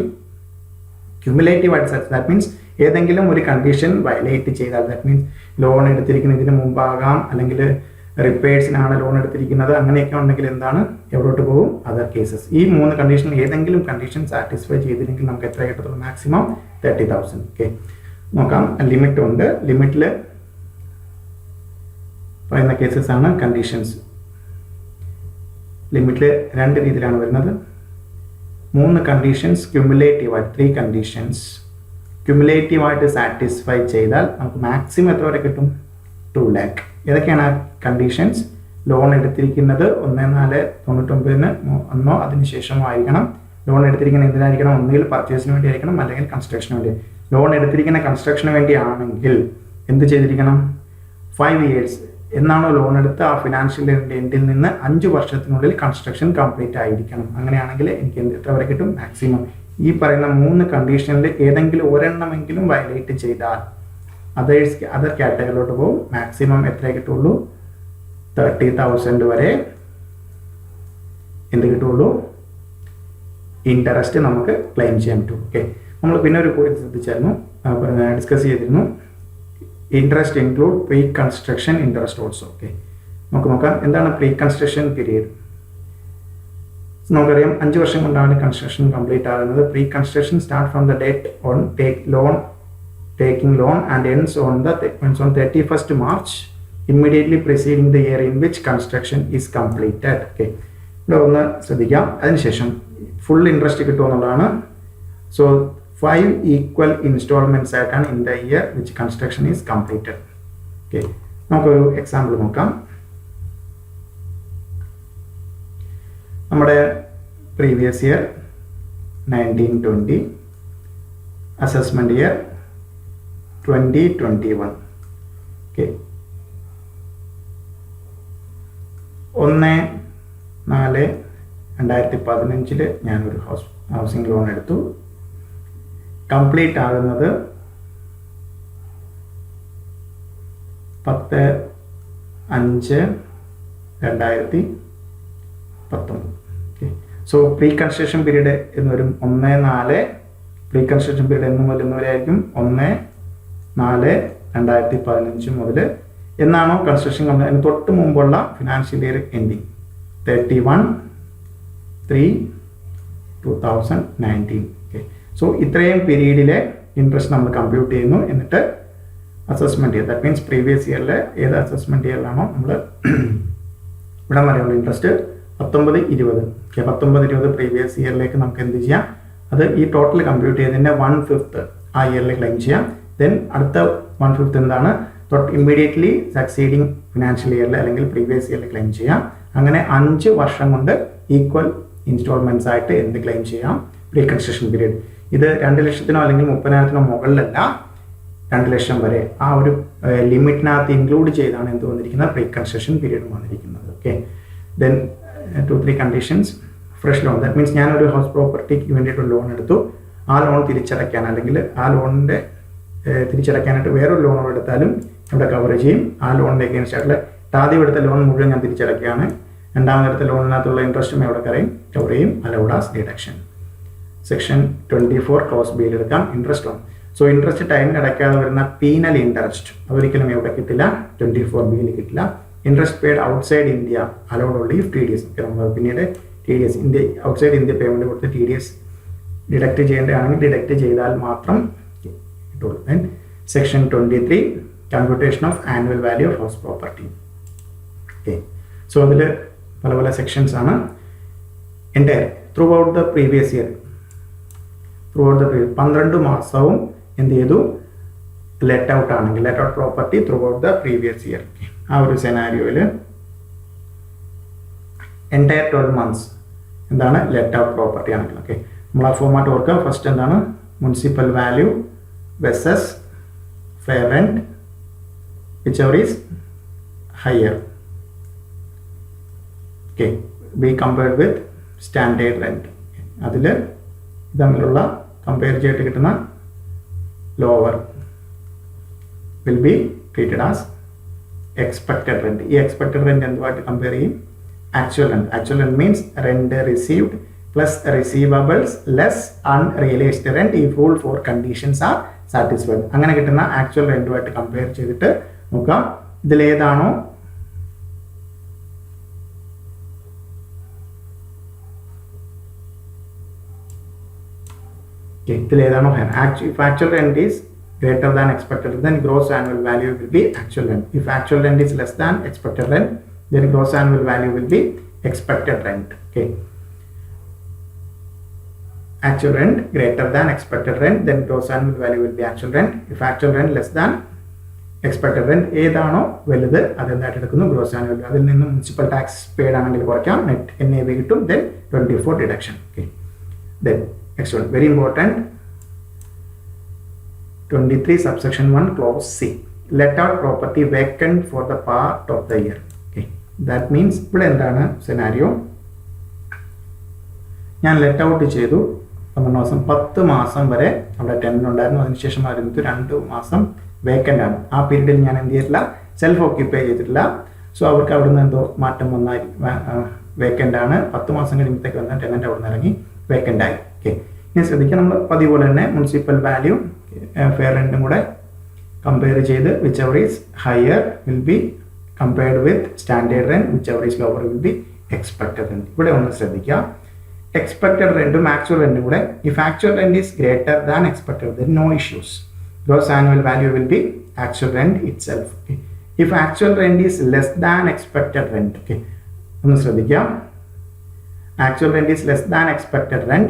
ക്യുമുലേറ്റീവ് ആയിട്ട് സെറ്റ്. ദാറ്റ് മീൻസ് ഏതെങ്കിലും ഒരു കണ്ടീഷൻ വയലേറ്റ് ചെയ്താൽ, ദാറ്റ് മീൻസ് ലോൺ എടുത്തിരിക്കുന്നതിന് മുമ്പാകാം, അല്ലെങ്കിൽ റിപ്പയേഴ്സിനാണ് ലോൺ എടുത്തിരിക്കുന്നത്, അങ്ങനെയൊക്കെ ഉണ്ടെങ്കിൽ എന്താണ്, എവിടോട്ട് പോകും? Other cases. ഈ 3 കണ്ടീഷനിൽ ഏതെങ്കിലും കണ്ടീഷൻ സാറ്റിസ്ഫൈ ചെയ്തില്ലെങ്കിൽ നമുക്ക് എത്ര കിട്ടത്തുള്ളൂ? മാക്സിമം 30,000. ഓക്കെ, നോക്കാം. ലിമിറ്റ് ഉണ്ട്. ലിമിറ്റിൽ പറയുന്ന കേസസ് ആണ് കണ്ടീഷൻസ്. ലിമിറ്റിൽ 2 രീതിയിലാണ് വരുന്നത്. 3 കണ്ടീഷൻസ് ക്യുമുലേറ്റീവായിട്ട്, 3 കണ്ടീഷൻസ് ക്യുമുലേറ്റീവായിട്ട് സാറ്റിസ്ഫൈ ചെയ്താൽ നമുക്ക് മാക്സിമം എത്ര വരെ കിട്ടും? 2 lakh. ഏതൊക്കെയാണ് ആ കണ്ടീഷൻസ്? ലോൺ എടുത്തിരിക്കുന്നത് 1/4/99 അന്നോ അതിന് ശേഷമോ ആയിരിക്കണം. ലോൺ എടുത്തിരിക്കുന്ന എന്തിനായിരിക്കണം? ഒന്നുകിൽ പർച്ചേസിന് വേണ്ടി ആയിരിക്കണം, അല്ലെങ്കിൽ കൺസ്ട്രക്ഷന് വേണ്ടി. ലോൺ എടുത്തിരിക്കുന്ന കൺസ്ട്രക്ഷന് വേണ്ടിയാണെങ്കിൽ എന്ത് ചെയ്തിരിക്കണം? 5 years എന്നാണോ ലോൺ എടുത്ത് ആ ഫിനാൻഷ്യൽ എൻഡിൽ നിന്ന് 5 വർഷത്തിനുള്ളിൽ കൺസ്ട്രക്ഷൻ കംപ്ലീറ്റ് ആയിരിക്കണം. അങ്ങനെയാണെങ്കിൽ എനിക്ക് എത്ര വരെ കിട്ടും? മാക്സിമം. ഈ പറയുന്ന 3 കണ്ടീഷനിൽ ഏതെങ്കിലും ഒരെണ്ണമെങ്കിലും വയലേറ്റ് ചെയ്താൽ അതർ കാറ്റഗറിയിലോട്ട് പോകും. മാക്സിമം എത്ര കിട്ടുള്ളൂ? 30,000 വരെ എന്ത് കിട്ടുള്ളൂ? ഇൻട്രസ്റ്റ് നമുക്ക് ക്ലെയിം ചെയ്യാൻ പറ്റും. ഓക്കെ, നമ്മൾ പിന്നെ ഒരു പോയിന്റ് ശ്രദ്ധിച്ചായിരുന്നു, ഡിസ്കസ് ചെയ്തിരുന്നു. Interest include pre construction interest also. Okay, നമുക്ക് നോക്കാം എന്താണ് പ്രീ കൺസ്ട്രക്ഷൻ പീരീഡ്. നമുക്കറിയാം 5 വർഷം കൊണ്ടാണ് കൺസ്ട്രക്ഷൻ കംപ്ലീറ്റ് ആകുന്നത്. Pre construction start from the date on taking loan and ends on 31st March immediately preceding the year in which construction is completed. Okay, ഇവിടെ ഒന്ന് ശ്രദ്ധിക്കാം. അതിനുശേഷം ഫുൾ ഇൻട്രസ്റ്റ് കിട്ടുമെന്നുള്ളതാണ്. So 5 equal installments ആയിട്ടാണ് in the year which construction is completed. Okay, നമുക്കൊരു example നോക്കാം. നമ്മുടെ previous year 1920, assessment year 2021. Okay, 1/4/2015 ഞാനൊരു ഹൗസിംഗ് ലോൺ എടുത്തു. കംപ്ലീറ്റ് ആകുന്നത് 10/5/2019. Okay, so pre construction period എന്ന് വരും 1/4. പ്രീ കൺസ്ട്രക്ഷൻ പീരീഡ് എന്ന് മുതൽ ഇന്ന് വരെ ആയിരിക്കും 1/4/2015 മുതൽ എന്നാണോ കൺസ്ട്രക്ഷൻ കംപ്ലീറ്റ്, അതിന് തൊട്ട് മുമ്പുള്ള financial year ending 31/3/2019. Okay, so ഇത്രയും പീരീഡിലെ ഇൻട്രസ്റ്റ് നമ്മൾ കമ്പ്യൂട്ട് ചെയ്യുന്നു. എന്നിട്ട് assessment year, that means previous ഇയറിലെ ഏത് അസസ്മെന്റ് ഇയറിലാണോ നമ്മൾ ഇവിടെ വരെയുള്ള ഇൻട്രസ്റ്റ് 19-20. ഓക്കെ, 19-20 പ്രീവിയസ് ഇയറിലേക്ക് നമുക്ക് എന്ത് ചെയ്യാം? അത് ഈ ടോട്ടൽ കമ്പ്യൂട്ട് ചെയ്തതിൻ്റെ 1/5 ആ ഇയറിൽ ക്ലെയിം ചെയ്യാം. ദെൻ അടുത്ത 1/5 എന്താണ്? ഇമ്മീഡിയറ്റ്ലി സക്സീഡിങ് ഫിനാൻഷ്യൽ ഇയറിൽ അല്ലെങ്കിൽ പ്രീവിയസ് ഇയറിൽ ക്ലെയിം ചെയ്യാം. അങ്ങനെ 5 വർഷം കൊണ്ട് ഈക്വൽ ഇൻസ്റ്റാൾമെന്റ്സ് ആയിട്ട് എന്ത് ക്ലെയിം ചെയ്യാം? Pre construction period. ഇത് 2 ലക്ഷത്തിനോ അല്ലെങ്കിൽ 30,000-നോ മുകളിലല്ല, 2 ലക്ഷം വരെ ആ ഒരു ലിമിറ്റിനകത്ത് ഇൻക്ലൂഡ് ചെയ്താണ് എന്ത് വന്നിരിക്കുന്നത്? പ്രീ കൺസ്ട്രക്ഷൻ പീരീഡ് വന്നിരിക്കുന്നത്. Okay, then 2-3 conditions. Fresh loan, that means ഞാനൊരു ഹൗസ് പ്രോപ്പർട്ടിക്ക് വേണ്ടിയിട്ട് ലോൺ എടുത്തു. ആ ലോൺ തിരിച്ചടയ്ക്കാൻ അല്ലെങ്കിൽ ആ ലോണിൻ്റെ തിരിച്ചടയ്ക്കാനായിട്ട് വേറൊരു ലോൺ എടുത്താലും ഇവിടെ കവർ ചെയ്യും. ആ ലോണിൻ്റെ അഗെയിൻസ്റ്റ് ആയിട്ടുള്ള ആദ്യം എടുത്ത ലോൺ മുഴുവൻ ഞാൻ തിരിച്ചടയ്ക്കുകയാണ്. രണ്ടാമതെടുത്ത ലോണിനകത്തുള്ള ഇൻട്രസ്റ്റും എവിടെ കവർ ചെയ്യും. അലൗഡാസ് ഡിഡക്ഷൻ. സെക്ഷൻ 24 ക്ലോസ് ബിയിൽ എടുക്കാം. Interest loan. സോ ഇൻട്രസ്റ്റ് ടൈമിന് അടയ്ക്കാതെ വരുന്ന പീനൽ ഇൻട്രസ്റ്റ് അതൊരിക്കലും എവിടെ കിട്ടില്ല? 24B കിട്ടില്ല. Interest paid outside India allowed only TDS. നമ്മൾ പിന്നീട് TDS India outside India payment കൊടുത്ത് TDS ഡിഡക്ട് ചെയ്യേണ്ടതാണെങ്കിൽ ഡിഡക്ട് ചെയ്താൽ മാത്രം കിട്ടുള്ളൂ. Then section 23 computation of annual value of house property. Okay, so അതിൽ പല പല സെക്ഷൻസ് ആണ്. എൻ്റെ through out the previous year 12 മാസവും എന്ത് ചെയ്തു? ലെറ്റ് ഔട്ട് ആണെങ്കിൽ let out property through out the previous year. ആ ഒരു സെനാരിയോയിൽ എൻറ്റയർ 12 months എന്താണ് ലെറ്റ് ഔട്ട് പ്രോപ്പർട്ടി ആണെങ്കിൽ. ഓക്കെ, നമ്മൾ ആ ഫോമാറ്റ് ഓർക്കുക. ഫസ്റ്റ് എന്താണ് municipal value versus fair rent whichever is higher. Okay, be compared with standard rent. അതിൽ തമ്മിലുള്ള കമ്പയർ ചെയ്തിട്ട് കിട്ടുന്ന lower will be treated as expected rent. ഈ expected rent എന്തുമായിട്ട് കമ്പയർ ചെയ്യും? actual rent. Actual rent means rent received plus receivables less unrealized rent if all 4 conditions are satisfied. അങ്ങനെ കിട്ടുന്ന actual റെന്റുമായിട്ട് compare ചെയ്തിട്ട് നോക്കാം ഇതിലേതാണോ ഇതിലേതാണോ if actual rent is greater than expected then gross annual value will be actual rent. If actual rent is less than expected rent then gross annual value will be expected rent. Okay, actual rent greater than expected rent then gross annual value will be actual rent. If actual rent less than expected rent ഏതാണോ വലുത് അതെന്തായിട്ട് എടുക്കുന്നു gross annual value. അതിൽ നിന്ന് municipal tax paid ആണെങ്കിൽ കുറയ്ക്കാം, net NAV കിട്ടും, then 24 deduction. Okay, then next one very important 23 subsection 1 clause C, let out property vacant for the part of the year. Okay, that means ഇവിടെ എന്താണ് scenario, ഞാൻ let out ചെയ്തു 12 മാസം, 10 മാസം വരെ അവിടെ ടെനന്റ് ഉണ്ടായിരുന്നു, അതിനുശേഷം വരുന്നത് 2 മാസം വേക്കൻ്റ് ആണ്. ആ പീരീഡിൽ ഞാൻ എന്ത് ചെയ്തിട്ടില്ല, സെൽഫ് ഓക്യുപ്പൈ ചെയ്തിട്ടില്ല. സോ അവർക്ക് അവിടെ നിന്ന് എന്തോ മാറ്റം വന്നാൽ വേക്കൻ്റ് ആണ്. 10 മാസം കഴിയുമ്പോഴത്തേക്ക് വന്നാൽ ടെനന്റ് അവിടെ നിന്ന് ഇറങ്ങി വേക്കൻ്റ് ആയി. ഓക്കെ, ഇനി ശ്രദ്ധിക്കുക, നമ്മൾ പതിപോലെ തന്നെ മുനിസിപ്പൽ വാല്യൂ ഫെയർ റെന്റും കൂടെ കമ്പയർ ചെയ്ത് whichever is higher will be compared with standard rent, whichever is lower will be expected rent. ഇവിടെ ഒന്ന് ശ്രദ്ധിക്കുക, എക്സ്പെക്റ്റഡ് റെന്റും ആക്ച്വൽ റെന്റും കൂടെ if actual rent is greater than expected then no issues. Gross annual value will be actual rent itself. Okay. If actual rent is less than expected rent, okay, ഒന്ന് ശ്രദ്ധിക്കുക, actual rent is less than expected rent.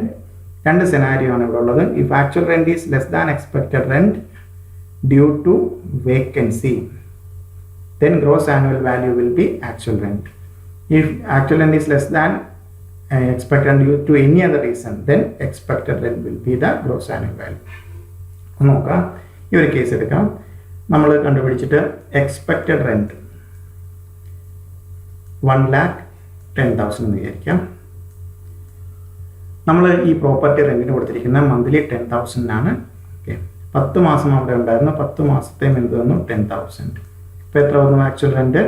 രണ്ട് scenario ആണ് ഇവിടെ ഉള്ളത്. If actual rent is less than expected rent due to vacancy, then gross annual value will be actual rent. If actual rent is less than expected rent due to any other reason, then expected rent will be the gross annual value. നോക്കാം, ഈ ഒരു case എടുക്കാം. നമ്മൾ കണ്ടുപിടിച്ചിട്ട് expected rent 1,10,000 എന്ന് വിചാരിക്കാം. നമ്മൾ ഈ പ്രോപ്പർട്ടി റെന്റിന് കൊടുത്തിരിക്കുന്ന മന്ത്ലി 10,000 ഓക്കെ, 10 മാസം അവിടെ ഉണ്ടായിരുന്നു, 10 മാസത്തെ എന്ത് വന്നു 10,000. ഇപ്പോൾ എത്ര വന്നു ആക്ച്വൽ റെന്റ്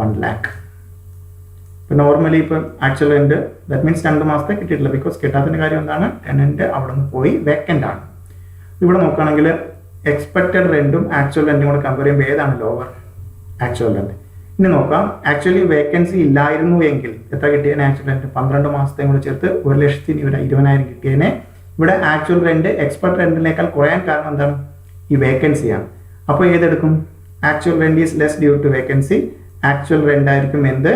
1 lakh. ഇപ്പോൾ നോർമലി ഇപ്പോൾ ആക്ച്വൽ റെന്റ് ദാറ്റ് മീൻസ് 2 മാസത്തെ കിട്ടിയിട്ടില്ല, ബിക്കോസ് കിട്ടാത്തതിൻ്റെ കാര്യം എന്താണ്, ടെനന്റ് അവിടെ നിന്ന് പോയി വേക്കൻ്റ് ആണ്. ഇവിടെ നോക്കുകയാണെങ്കിൽ എക്സ്പെക്റ്റഡ് റെന്റും ആക്ച്വൽ റെന്റും കൂടെ കമ്പയർ ചെയ്യുമ്പോൾ ഏതാണ് ലോവർ, ആക്ച്വൽ റെന്റ്. ഇനി നോക്കാം, ആക്ച്വലി വേക്കൻസി ഇല്ലായിരുന്നു എങ്കിൽ എത്ര കിട്ടിയേനെ ആക്ച്വൽ റെന്റ്, 12 മാസത്തെയും കൂടെ ചേർത്ത് 1,20,000 കിട്ടിയേനെ. ഇവിടെ ആക്ച്വൽ റെന്റ് എക്സ്പെക്ട് റെന്റിനേക്കാൾ കുറയാൻ കാരണം എന്താണ്, ഈ വേക്കൻസിയാണ്. അപ്പോൾ ഏതെടുക്കും, actual rent is less due to vacancy, actual rent ആയിരിക്കും എന്ത്,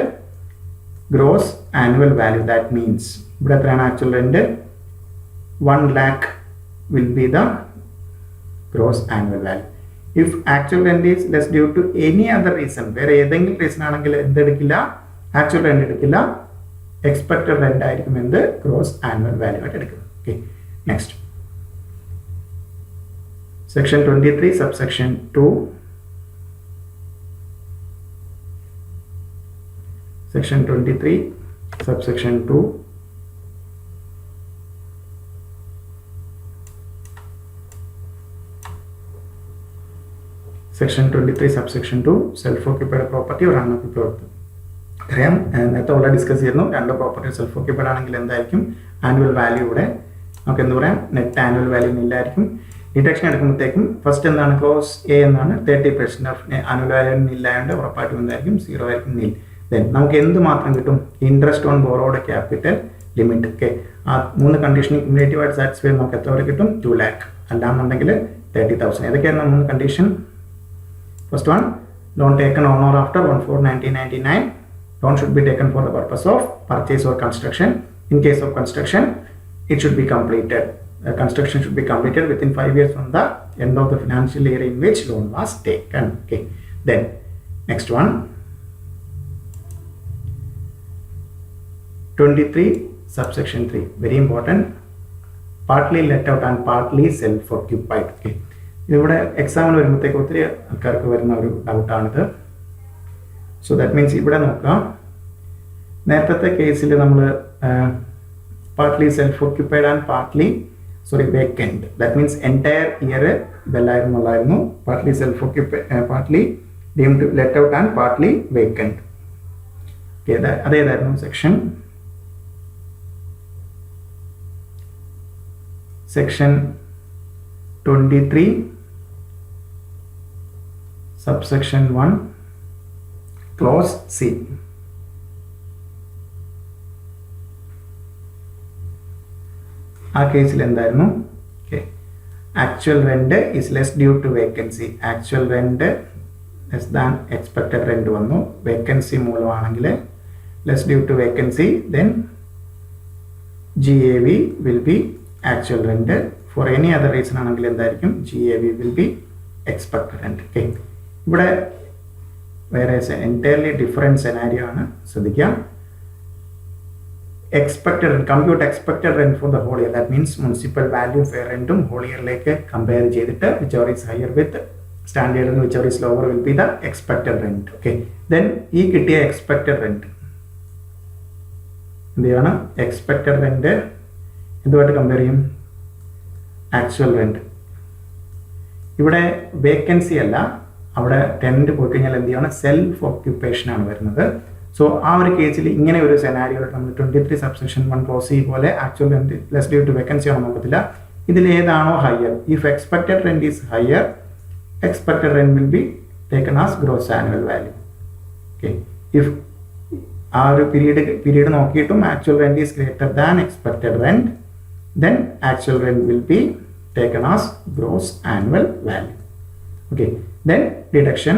gross annual value. That means ഇവിടെ എത്രയാണ് actual rent 1 lakh will be the gross annual value. If actual rent is less due to any other reason, വേറെ ഏതെങ്കിലും reason ആണെങ്കിൽ എന്തെടുക്കില്ല, actual rent എടുക്കില്ല, expected rent ആയിരിക്കും എന്ത്, ഗ്രോസ് ആനുവൽ വാല്യൂ ആയിട്ട് എടുക്കും. Okay, next section 23 subsection 2. Section 23 subsection 2 section 23 subsection 2 self occupied property ഒരു അൺഓക്യുപ്പൈഡ് property. അറിയാം, നേരത്തെ ഓൾറെഡി ഡിസ്കസ് ചെയ്യുന്നു. 2 പ്രോപ്പർട്ടി സെൽഫ് ഓക്യുപ്പൈഡ് ആണെങ്കിൽ എന്തായിരിക്കും ആനുവൽ വാല്യൂ, ഇവിടെ നമുക്ക് എന്ത് പറയാം, നെറ്റ് ആനുവൽ വാല്യൂ നില്ലായിരിക്കും. ഡിഡക്ഷൻ എടുക്കുമ്പോഴത്തേക്കും ഫസ്റ്റ് എന്താണ്, ക്ലോസ് എ എന്നാണ് 30% ഓഫ് ആനുവൽ വാല്യൂ നില്ലായതുകൊണ്ട് ഉറപ്പായിട്ടും എന്തായിരിക്കും 0 ആയിരിക്കും നിൽ. ദെൻ നമുക്ക് എന്ത് മാത്രം കിട്ടും, interest on borrowed capital limit. Okay, ആ 3 കണ്ടീഷനിൽ ക്യുമുലേറ്റീവ് ആയിട്ട് സാറ്റിസ്ഫൈ നമുക്ക് എത്ര വരെ കിട്ടും, 2 lakh. അല്ലാന്നുണ്ടെങ്കിൽ 30,000. ഏതൊക്കെയായിരുന്നു 3 condition, first one, loan taken on or after 1/4/1999. Loan should be taken for the purpose of purchase or construction. In case of construction, it should be completed. Construction should be completed within 5 years from the end of the financial year in which loan was taken. Okay, then next one, 23 subsection 3, very important, partly let out and partly self occupied. Okay, ഇവിടെ എക്സാമിന് വരുമ്പോഴത്തേക്ക് ഒത്തിരി ആൾക്കാർക്ക് വരുന്ന ഒരു ഡൗട്ടാണിത്. So that means ഇവിടെ നോക്കാം, നേരത്തെ കേസിൽ നമ്മൾ partly self occupied and vacant, that means entire year ഇതല്ലായിരുന്നുള്ളായിരുന്നു. Partly self occupied, partly deemed let out and partly vacant. Okay, അതേതായിരുന്നു സെക്ഷൻ 23 subsection 1 clause C. ആ കേസിൽ എന്തായിരുന്നു? Actual rent is less due to vacancy. Actual rent less than expected rent വന്നു. Vacancy മൂലമാണെങ്കിൽ less due to vacancy, then GAV will be actual rent. For any other reason ആണെങ്കിൽ എന്തായിരിക്കും? GAV will be expected rent. Okay, ഇവിടെ വേറെ entirely different scenario ആണ്, ശ്രദ്ധിക്കാം. Expected rent, compute expected rent for the whole year, that means municipal value fair റെന്റും whole ഇയറിലേക്ക് compare ചെയ്തിട്ട് whichever is higher with standard rent, whichever is lower will be the expected rent. Okay, then ഈ കിട്ടിയ expected rent എന്ത് ചെയ്യണം? Expected rent എന്തുമായിട്ട് compare ചെയ്യും? Actual rent. ഇവിടെ വേക്കൻസി അല്ല, അവിടെ ടെനന്റ് പോയി കഴിഞ്ഞാൽ എന്ത് ചെയ്യണം? സെൽഫ് ഓക്യുപ്പേഷൻ ആണ് വരുന്നത്. സോ ആ ഒരു കേസിൽ ഇങ്ങനെ ഒരു സെനാരിയോ നമ്മൾ 23 subsection 1 ക്ലോസ് ഈ പോലെ actual rent less due to vacancy ആണോ നോക്കത്തില്ല. ഇതിൽ ഏതാണോ higher, if expected rent is higher, expected rent will be taken as gross annual value. Okay, if ആ ഒരു പീരീഡ് നോക്കിയിട്ടും actual rent is greater than expected rent, then actual rent will be taken as gross annual value. Okay, then deduction,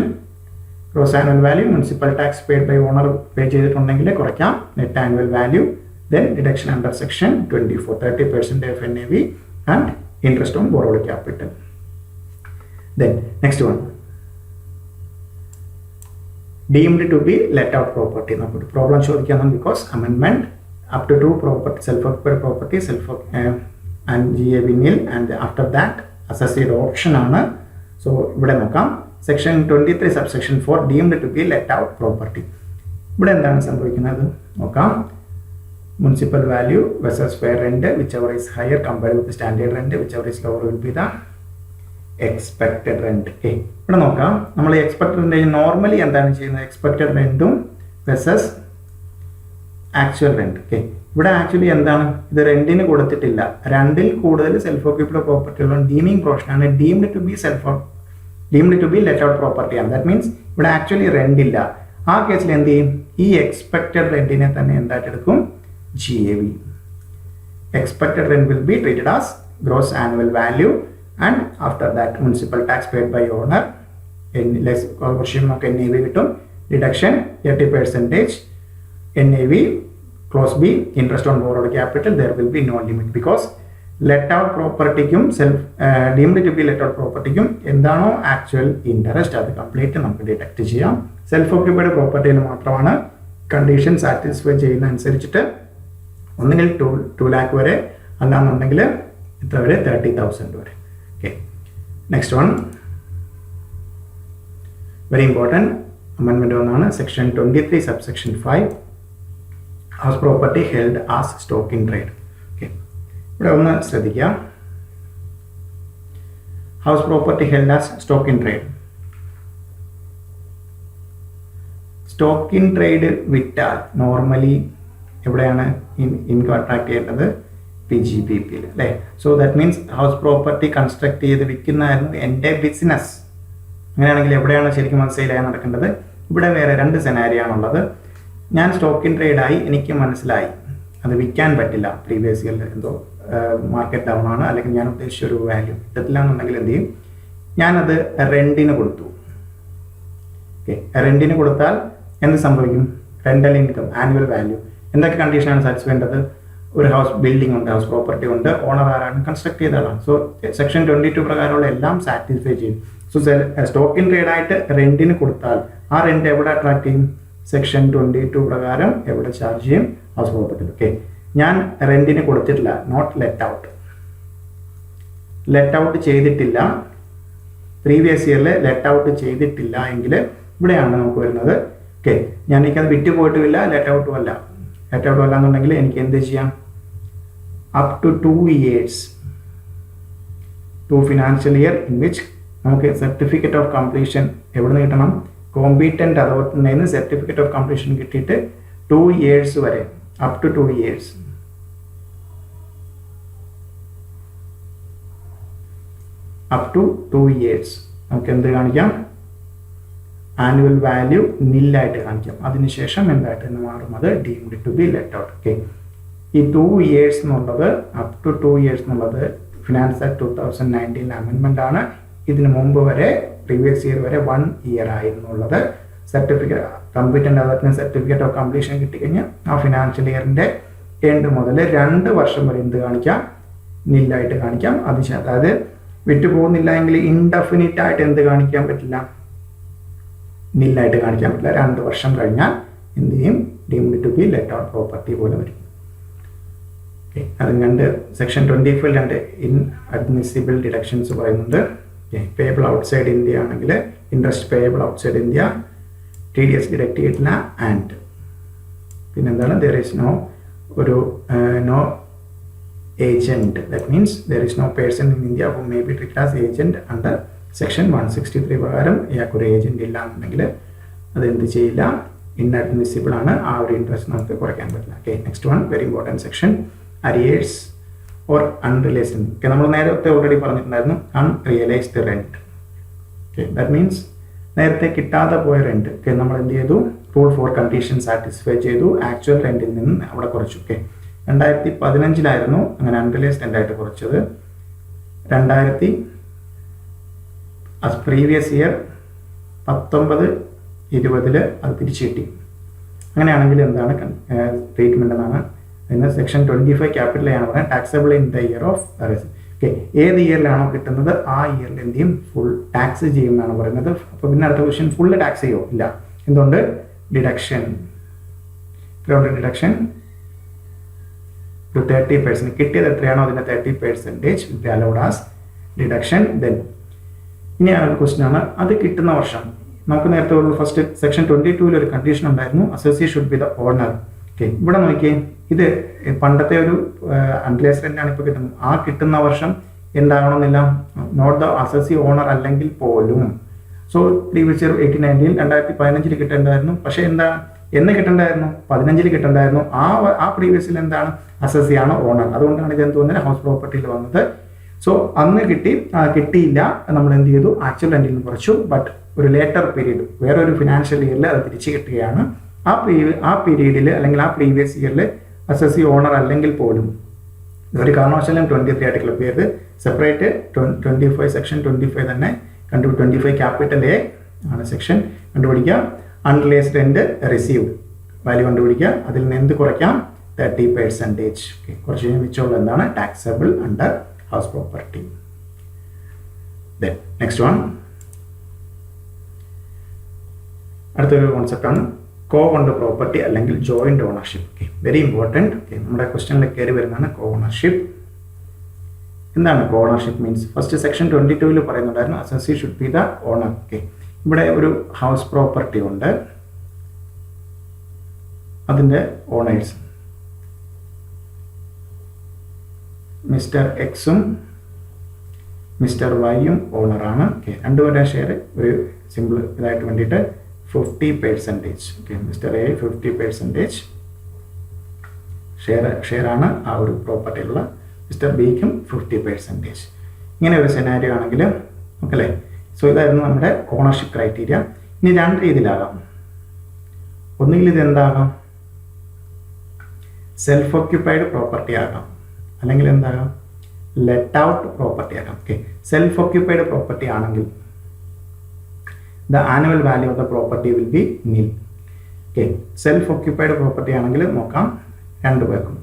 gross annual value, municipal tax paid by owner pay ചെയ്തിട്ടുണ്ടെങ്കിൽ കുറയ്ക്കാം, net annual value, then deduction under section 24, 30% of NAV and interest on borrowed capital. Then next one, deemed to be let out property. നമുക്ക് problem ചോദിക്കാം because amendment up to 2 property, self-occupied property, and GAV nil, and after that associated option ആണ്. So ഇവിടെ നോക്കാം, section 23 subsection 4 deemed to be let out property. ഇവിടെ എന്താണ് സംഭവിക്കുന്നത് നോക്കാം. Municipal value versus fair rent, whichever is higher compared with the standard rent, whichever is lower will be the expected rent. Okay, ഇവിടെ നോക്കാം, നമ്മൾ expected rent normally എന്താണ് ചെയ്യുന്നത്? Expected റെന്റും versus ആക്ച്വൽ റെന്റ്. ഓക്കെ, ഇവിടെ ആക്ച്വലി എന്താണ്? ഇത് റെന്റിന് കൊടുത്തിട്ടില്ല. 2ൽ കൂടുതൽ സെൽഫ് ഓക്യുപ്പൈഡ് പ്രോപ്പർട്ടി ഉള്ള ഡീമിംഗ് പ്രൊവിഷൻ ആണ്. Deemed to be let out property ആണ്. ദാറ്റ് മീൻസ് ഇവിടെ ആക്ച്വലി റെന്റ് ഇല്ല. ആ കേസിൽ എന്ത് ചെയ്യും? ഈ എക്സ്പെക്റ്റഡ് റെന്റിനെ തന്നെ എന്തായിട്ട് എടുക്കും? GAV. Expected rent will be treated as gross annual value, and after that municipal tax paid by owner less corporation നമുക്ക് NAV കിട്ടും. Deduction 30% NAV, clause B, interest on borrowed capital, there will be no limit because let out propertyക്കും deemed to be let out propertyക്കും എന്താണോ actual interest അത് complete നമുക്ക് deduct ചെയ്യാം. Self occupied പ്രോപ്പർട്ടിയിൽ മാത്രമാണ് condition satisfy ചെയ്യുന്ന അനുസരിച്ചിട്ട് ഒന്നുകിൽ 2 lakh വരെ, അല്ലാന്നുണ്ടെങ്കിൽ ഇത്ര വരെ 30,000 വരെ. Okay, next one very important amendment ഒന്നാണ്, section 23 subsection 5 house property held as stock in trade. Okay, ഇവിടെ ഒന്ന് ശ്രദ്ധിക്കാം. house property held as stock in trade. stock in trade വിറ്റാൽ നോർമലി എവിടെയാണ് ഇൻകം അട്രാക്ട് ചെയ്യേണ്ടത്? PGBP അല്ലേ? So that means house property construct ചെയ്ത് വിൽക്കുന്നതായിരുന്നു എൻ്റെ ബിസിനസ്. അങ്ങനെയാണെങ്കിൽ എവിടെയാണ് ശരിക്കും അത് സെയിലായി നടക്കേണ്ടത്? ഇവിടെ വേറെ 2 സെനാരിയോ ആണുള്ളത്. ഞാൻ സ്റ്റോക്ക് ഇൻ ട്രേഡായി, എനിക്ക് മനസ്സിലായി അത് വിൽക്കാൻ പറ്റില്ല, പ്രീവിയസ് ഇയറിൽ എന്തോ മാർക്കറ്റ് ഡൗൺ ആണ്, അല്ലെങ്കിൽ ഞാൻ ഉദ്ദേശിച്ച ഒരു വാല്യൂ കിട്ടത്തില്ല എന്നുണ്ടെങ്കിൽ എന്ത് ചെയ്യും? ഞാനത് റെൻറ്റിന് കൊടുത്തു. ഓക്കെ, റെൻറ്റിന് കൊടുത്താൽ എന്ത് സംഭവിക്കും? റെൻ്റൽ ഇൻകം, ആനുവൽ വാല്യൂ, എന്തൊക്കെ കണ്ടീഷനാണ് സാറ്റിസ്ഫൈ ചെയ്യേണ്ടത്? ഒരു ഹൗസ് ബിൽഡിംഗ് ഉണ്ട്, ഹൗസ് പ്രോപ്പർട്ടി ഉണ്ട്, ഓണർ ആരാണ്, കൺസ്ട്രക്ട് ചെയ്ത ആളാണ്. സോ സെക്ഷൻ 22 പ്രകാരമുള്ള എല്ലാം സാറ്റിസ്ഫൈ ചെയ്യും. സോ സ്റ്റോക്ക് ഇൻ ട്രേഡ് ആയിട്ട് റെന്റിന് കൊടുത്താൽ ആ റെന്റ് എവിടെ അട്രാക്ട് ചെയ്യും? സെക്ഷൻ 22 പ്രകാരം എവിടെ ചാർജ് ചെയ്യും? House property. ഓക്കെ, ഞാൻ റെന്റിന് കൊടുത്തിട്ടില്ല, not let out. Let out ചെയ്തിട്ടില്ല, പ്രീവിയസ് ഇയറിൽ ലെറ്റ് ഔട്ട് ചെയ്തിട്ടില്ല എങ്കിൽ ഇവിടെയാണ് നമുക്ക് വരുന്നത്. ഓക്കെ, ഞാൻ എനിക്കത് വിറ്റ് പോയിട്ടുമില്ല, ലെറ്റ് ഔട്ടും അല്ല. ലെറ്റ് ഔട്ടും അല്ല എന്നുണ്ടെങ്കിൽ എനിക്ക് എന്ത് ചെയ്യാം? Up to 2 years, 2 financial year in which നമുക്ക് സർട്ടിഫിക്കറ്റ് ഓഫ് കംപ്ലീഷൻ എവിടെ നിന്ന് കിട്ടണം? കോമ്പീറ്റന്റ് അതോറിറ്റിയിൽ നിന്ന് സർട്ടിഫിക്കറ്റ് ഓഫ് കംപ്ലീഷൻ കിട്ടിയിട്ട് 2 years വരെ, up to 2 years. Up to 2 years നമുക്ക് എന്ത് കാണിക്കാം? ആനുവൽ വാല്യൂ നില്ലായിട്ട് കാണിക്കാം. അതിനുശേഷം എന്തായിട്ട് മാറും? അത് deemed to be let out. Okay, ഈ 2 years എന്നുള്ളത്, അപ് ടു 2 years എന്നുള്ളത് ഫിനാൻസ് ആക്ട് 2019 അമെൻമെന്റ് ആണ്. ഇതിന് മുമ്പ് വരെ പ്രീവിയസ് ഇയർ വരെ 1 year ആയിരുന്നുള്ളത്. Certificate competent authority certificate of completion കിട്ടിക്കഴിഞ്ഞാൽ ആ ഫിനാൻഷ്യൽ ഇയറിന്റെ എൻഡ് മുതൽ 2 വർഷം വരെ എന്ത് കാണിക്കാം? നില്ലായിട്ട് കാണിക്കാം. അതായത് വിറ്റ് പോകുന്നില്ല എങ്കിൽ ഇൻഡെഫിനിറ്റ് ആയിട്ട് എന്ത് കാണിക്കാൻ പറ്റില്ല? നില്ലായിട്ട് കാണിക്കാൻ പറ്റില്ല. 2 വർഷം കഴിഞ്ഞാൽ എന്ത് ചെയ്യും? Deemed to be let out property പോലെ വരും. ഓക്കെ, അത് കണ്ട് സെക്ഷൻ 25 2 ഇൻഅഡ്മിസിബിൾ ഡിഡക്ഷൻസ് പറയുന്നുണ്ട്. പേയബിൾ ഔട്ട്സൈഡ് ഇന്ത്യ ആണെങ്കിൽ interest payable outside India, TDS deduct ചെയ്തിട്ടില്ല. ആൻഡ് പിന്നെന്താണ്? There is no no agent. That means there is no person in India who may be treated as agent under section 163 പ്രകാരം ഇയാൾക്കൊരു agent ഇല്ല എന്നുണ്ടെങ്കിൽ അതെന്ത് ചെയ്യില്ല? Inadmissible ആണ്. ആ ഒരു ഇൻട്രസ്റ്റ് നമുക്ക് കുറയ്ക്കാൻ പറ്റില്ല. Okay, next one very important section, arrears or unrealised. Okay, നമ്മൾ നേരത്തെ ഓൾറെഡി പറഞ്ഞിട്ടുണ്ടായിരുന്നു unrealised rent. Okay, that means നേരത്തെ കിട്ടാതെ പോയ റെന്റ്. ഓക്കെ, നമ്മൾ എന്ത് ചെയ്തു? റൂൾ 4 കണ്ടീഷൻ സാറ്റിസ്ഫൈ ചെയ്തു, ആക്ച്വൽ റെന്റിൽ നിന്ന് അവിടെ കുറച്ചു. ഓക്കെ, 2015 അങ്ങനെ അൺറിയലൈസ്ഡ് റെന്റായിട്ട് കുറച്ചത്. പ്രീവിയസ് ഇയർ 19-20 അത് തിരിച്ചു കിട്ടി. അങ്ങനെയാണെങ്കിൽ എന്താണ് ട്രീറ്റ്മെന്റ് എന്നാണ് സെക്ഷൻ 25 ക്യാപിറ്റൽ ആണ് പറയുന്നത്. Taxable in the year of arrest. Okay, ഏത് ഇയറിലാണോ കിട്ടുന്നത് ആ ഇയറിൽ എന്ത് ചെയ്യും? ഫുൾ ടാക്സ് ചെയ്യും എന്നാണ് പറയുന്നത്. അപ്പോൾ പിന്നെ അടുത്ത ക്വസ്റ്റ്യൻ, ഫുള്ള് ടാക്സ് ചെയ്യോ? ഇല്ല. എന്തുകൊണ്ട്? ഡിഡക്ഷൻ. ഡിഡക്ഷൻ ഒരു 30%. കിട്ടിയത് എത്രയാണോ അതിന്റെ 30% will be allowed as deduction. Then ഇനി ആ ക്വസ്റ്റ്യൻ ആണ്, അത് കിട്ടുന്ന വർഷം. നമുക്ക് നേരത്തെ ഫസ്റ്റ് സെക്ഷൻ 22 ഒരു കണ്ടീഷൻ ഉണ്ടായിരുന്നു, associate should be the owner. Okay, ഇവിടെ നോക്കിയേ, ഇത് പണ്ടത്തെ ഒരു അൺറിയലൈസ്ഡ് റെന്റ് ആണ് ഇപ്പോൾ കിട്ടുന്നത്. ആ കിട്ടുന്ന വർഷം എന്താകണമെന്നില്ല, നോട്ട് ദ അസോസി ഓണർ അല്ലെങ്കിൽ പോലും. So previous year 18-19 2015 കിട്ടേണ്ടതായിരുന്നു. പക്ഷേ എന്താണ് എന്ന് കിട്ടേണ്ടതായിരുന്നു? 15 കിട്ടേണ്ടതായിരുന്നു. ആ പ്രീവിയസിൽ എന്താണ്? അസസിയാണ് ഓണർ. അതുകൊണ്ടാണ് ഇത് എന്ത് തോന്നുന്നത്? ഹൗസ് പ്രോപ്പർട്ടിയിൽ വന്നത്. സോ അന്ന് കിട്ടിയില്ല, നമ്മൾ എന്ത് ചെയ്തു? ആക്ച്വൽ റെന്റിൽ നിന്ന് കുറച്ചു. ബട്ട് ഒരു ലേറ്റർ പീരീഡ്, വേറൊരു ഫിനാൻഷ്യൽ ഇയറിൽ അത് തിരിച്ചു കിട്ടുകയാണ്. ആ പീരീഡിൽ അല്ലെങ്കിൽ ആ പ്രീവിയസ് ഇയറിൽ അസസി ഓണർ അല്ലെങ്കിൽ പോലും ഒരു കാരണവശാലും 23 ആയിട്ട് ക്ലബ് ചെയ്ത് സെപ്പറേറ്റ് 25 സെക്ഷൻ 25 തന്നെ 25 ക്യാപിറ്റൽ എ ആണ് സെക്ഷൻ കണ്ടുപിടിക്കുക. അൺറിയലൈസ്ഡ് റെന്റ് റിസീവ്ഡ് വാല്യൂ കണ്ടുപിടിക്കുക. അതിൽ നിന്ന് എന്ത് കുറയ്ക്കാം? 30%. കുറച്ച് കഴിഞ്ഞ് മിച്ചമുള്ള എന്താണ്? Taxable under house property. Then next one, അടുത്തൊരു കോൺസെപ്റ്റാണ് കോ ഓൺഡ് പ്രോപ്പർട്ടി അല്ലെങ്കിൽ joint ownership. Okay, very important. Okay, നമ്മുടെ ക്വസ്റ്റ്യനിൽ കയറി വരുന്നതാണ് കോ ഓണർഷിപ്പ്. എന്താണ് co ownership means? First section 22 പറയുന്നുണ്ടായിരുന്നു assessee should be the owner. Okay, ഇവിടെ ഒരു ഹൗസ് പ്രോപ്പർട്ടി ഉണ്ട്, അതിൻ്റെ ഓണേഴ്സ് മിസ്റ്റർ എക്സും മിസ്റ്റർ വൈയും ഓണറാണ്. ഓക്കെ, രണ്ടുപേരുടെ ഷെയർ ഒരു സിമ്പിൾ ഇതായിട്ട് വേണ്ടിയിട്ട് 50%. ഓക്കെ, മിസ്റ്റർ എ 50% ഷെയറാണ് ആ ഒരു പ്രോപ്പർട്ടിയിലുള്ള. മിസ്റ്റർ ബിക്കും 50%. ഇങ്ങനെ ഒരു സെനാരിയോ ആണെങ്കിൽ ഓക്കെ അല്ലേ? സോ ഇതായിരുന്നു നമ്മുടെ ഓണർഷിപ്പ് ക്രൈറ്റീരിയ. ഇനി 2 രീതിയിലാകാം. ഒന്നുകിൽ ഇത് എന്താകാം? സെൽഫ് ഓക്യുപ്പൈഡ് പ്രോപ്പർട്ടി ആകാം, അല്ലെങ്കിൽ എന്താകാം? ലെറ്റ് ഔട്ട് പ്രോപ്പർട്ടി ആകാം. ഓക്കെ, സെൽഫ് ഓക്യുപ്പൈഡ് പ്രോപ്പർട്ടി ആണെങ്കിൽ the annual value of the property will be nil. Okay, self occupied property ആണെങ്കിൽ നോക്കാം 2 പേർക്കും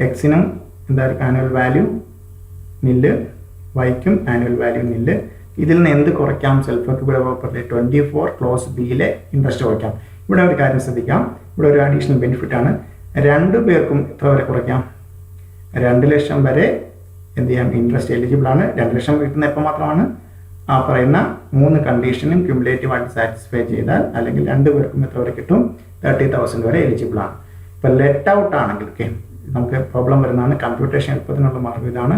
എക്സിനും എന്തായിരിക്കും ആനുവൽ വാല്യൂ നില്ല്, വൈക്കും ആനുവൽ വാല്യൂ നില്ല്. ഇതിൽ നിന്ന് എന്ത് കുറയ്ക്കാം? സെൽഫ് ഓക്യുപ്പൈഡ് പ്രോപ്പർട്ടി 24 ക്ലോസ് ബിയിലെ ഇൻട്രസ്റ്റ് കുറയ്ക്കാം. ഇവിടെ ഒരു കാര്യം ശ്രദ്ധിക്കാം, ഇവിടെ ഒരു അഡീഷണൽ ബെനിഫിറ്റ് ആണ്. 2 പേർക്കും എത്ര വരെ കുറയ്ക്കാം? 2 ലക്ഷം വരെ എന്ത് ചെയ്യാം? ഇൻട്രസ്റ്റ് എലിജിബിൾ ആണ്. 2 ലക്ഷം കിട്ടുന്ന എപ്പോൾ മാത്രമാണ്? ആ പറയുന്ന 3 കണ്ടീഷനും ക്യുമുലേറ്റീവ് ആയിട്ട് സാറ്റിസ്ഫൈ ചെയ്താൽ, അല്ലെങ്കിൽ 2 പേർക്കും എത്ര വരെ കിട്ടും? 30,000 വരെ എലിജിബിൾ ആണ്. ഇപ്പോൾ ലെറ്റ് ഔട്ട് ആണെങ്കിൽ നമുക്ക് പ്രോബ്ലം വരുന്നതാണ്. കമ്പ്യൂട്ടേഷൻ എളുപ്പത്തിനുള്ള മാർഗ്ഗം ഇതാണ്.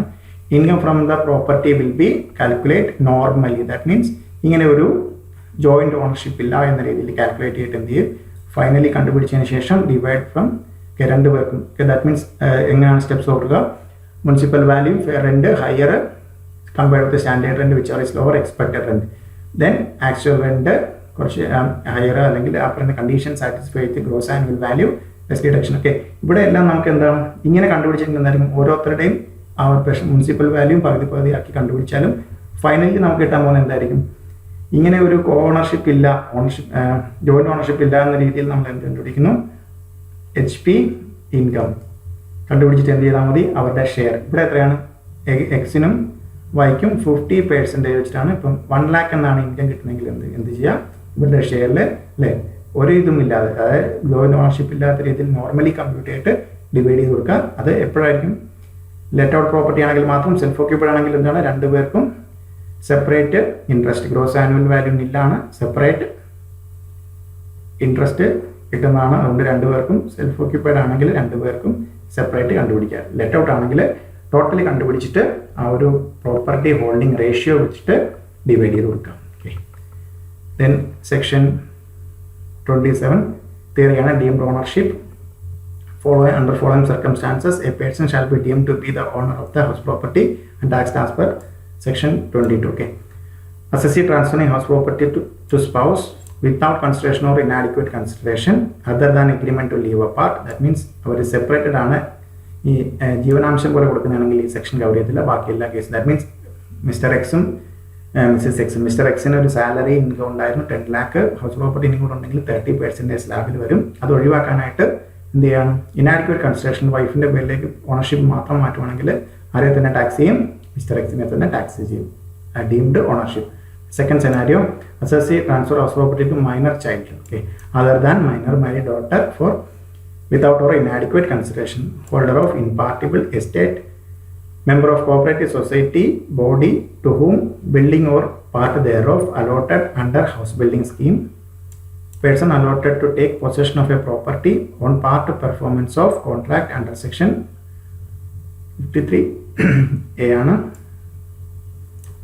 Income from the property will B calculate normally. That means ഇങ്ങനെ ഒരു ജോയിന്റ് ഓണർഷിപ്പ് ഇല്ല എന്ന രീതിയിൽ കാൽക്കുലേറ്റ് ചെയ്തിട്ട് എന്ത് ചെയ്യും? ഫൈനലി കണ്ടുപിടിച്ചതിന് ശേഷം ഡിവൈഡ് ഫ്രം 2 പേർക്കും. ദാറ്റ് മീൻസ് എങ്ങനെയാണ് സ്റ്റെപ്സ് ഓർക്കുക? Municipal value, fair rent higher compared with standard rent which are is lower expected rent, then actual rent കുറച്ച് ഹയർ, അല്ലെങ്കിൽ ആ പറയുന്ന കണ്ടീഷൻ സാറ്റിസ്ഫൈ ചെയ്ത് gross annual value less deduction. Okay, ഇവിടെ എല്ലാം നമുക്ക് എന്താണ് ഇങ്ങനെ കണ്ടുപിടിച്ചെങ്കിൽ എന്തായിരിക്കും? ഓരോരുത്തരുടെയും ആ മുനിസിപ്പൽ വാല്യൂ പകുതി ആക്കി കണ്ടുപിടിച്ചാലും ഫൈനലി നമുക്ക് കിട്ടാൻ പോകുന്നത് എന്തായിരിക്കും? ഇങ്ങനെ ഒരു ഓണർഷിപ്പ് ഇല്ല, ജോയിന്റ് ഓണർഷിപ്പ് ഇല്ല എന്ന രീതിയിൽ നമ്മൾ എന്ത് കണ്ടുപിടിക്കുന്നു? HP ഇൻകം കണ്ടുപിടിച്ചിട്ട് എന്ത് ചെയ്താൽ മതി? അവരുടെ ഷെയർ ഇവിടെ എത്രയാണ്? എക്സിനും വൈക്കും 50% വെച്ചിട്ടാണ്. ഇപ്പം 1 lakh എന്നാണ് ഇൻകം കിട്ടുന്നതെങ്കിൽ എന്ത് ചെയ്യുക? ഇവരുടെ ഷെയറിൽ അല്ലേ ഒരു ഇതും ഇല്ലാതെ, അതായത് ജോയിന്റ് ഓണർഷിപ്പ് ഇല്ലാത്ത രീതിയിൽ നോർമലി കമ്പ്യൂട്ട് ചെയ്തിട്ട് ഡിവൈഡ് ചെയ്ത് കൊടുക്കുക. അത് എപ്പോഴായിരിക്കും? ലെറ്റ് ഔട്ട് പ്രോപ്പർട്ടി ആണെങ്കിൽ മാത്രം. സെൽഫ് ഓക്യുപ്പൈഡ് ആണെങ്കിൽ എന്താണ്? 2 പേർക്കും separate interest, gross annual value നില്ലാണ്, സെപ്പറേറ്റ് ഇൻട്രസ്റ്റ് കിട്ടുന്നതാണ്. അതുകൊണ്ട് 2 പേർക്കും. സെൽഫ് ഓക്യുപ്പൈഡ് ആണെങ്കിൽ 2 പേർക്കും സെപ്പറേറ്റ് കണ്ടുപിടിക്കുക. ലെറ്റ് ഔട്ട് ആണെങ്കിൽ ടോട്ടലി കണ്ടുപിടിച്ചിട്ട് ആ ഒരു പ്രോപ്പർട്ടി ഹോൾഡിംഗ് റേഷ്യോ വെച്ചിട്ട് ഡിവൈഡ് ചെയ്ത് കൊടുക്കാം. ഓക്കെ, ദെൻ സെക്ഷൻ 27 തിയറിയാണ് deemed ownership. Under following circumstances, a person shall be deemed to be the owner of the house property and taxed as per section 22. Okay, assessee transferring house property to spouse without consideration or inadequate consideration other than agreement to live apart. That means അവർ separated ആണ്. ഈ ജീവനാംശം പോലെ കൊടുക്കുന്നതാണെങ്കിൽ ഈ section cover ചെയ്തില്ല. ബാക്കി എല്ലാ കേസും that means mister എക്സും മിസ്സസ് എക്സും. മിസ്റ്റർ എക്സിന് ഒരു സാലറി ഇൻകം ഉണ്ടായിരുന്നു 10 lakh, ഹൗസ് പ്രോപ്പർട്ടി ഇൻകം കൂടെ ഉണ്ടെങ്കിൽ 30% സ്ലാബിൽ വരും. അത് ഒഴിവാക്കാനായിട്ട് എന്ത് ചെയ്യണം? ഇനാഡിക്വേറ്റ് കൺസിഡറേഷൻ വൈഫിൻ്റെ പേരിലേക്ക് ഓണർഷിപ്പ് മാത്രം മാറ്റുവാണെങ്കിൽ ആരെ തന്നെ ടാക്സ് ചെയ്യും? മിസ്റ്റർ എക്സിനെ തന്നെ ടാക്സ് ചെയ്യും. Deemed ownership. Second scenario, assessee transfer house property to minor child, okay, other than minor married daughter for without or inadequate consideration, holder of impartible estate, member of cooperative society body to whom building or part thereof allotted under house building scheme, person allotted to take possession of a property on part of performance of contract under section 53A ആണ്.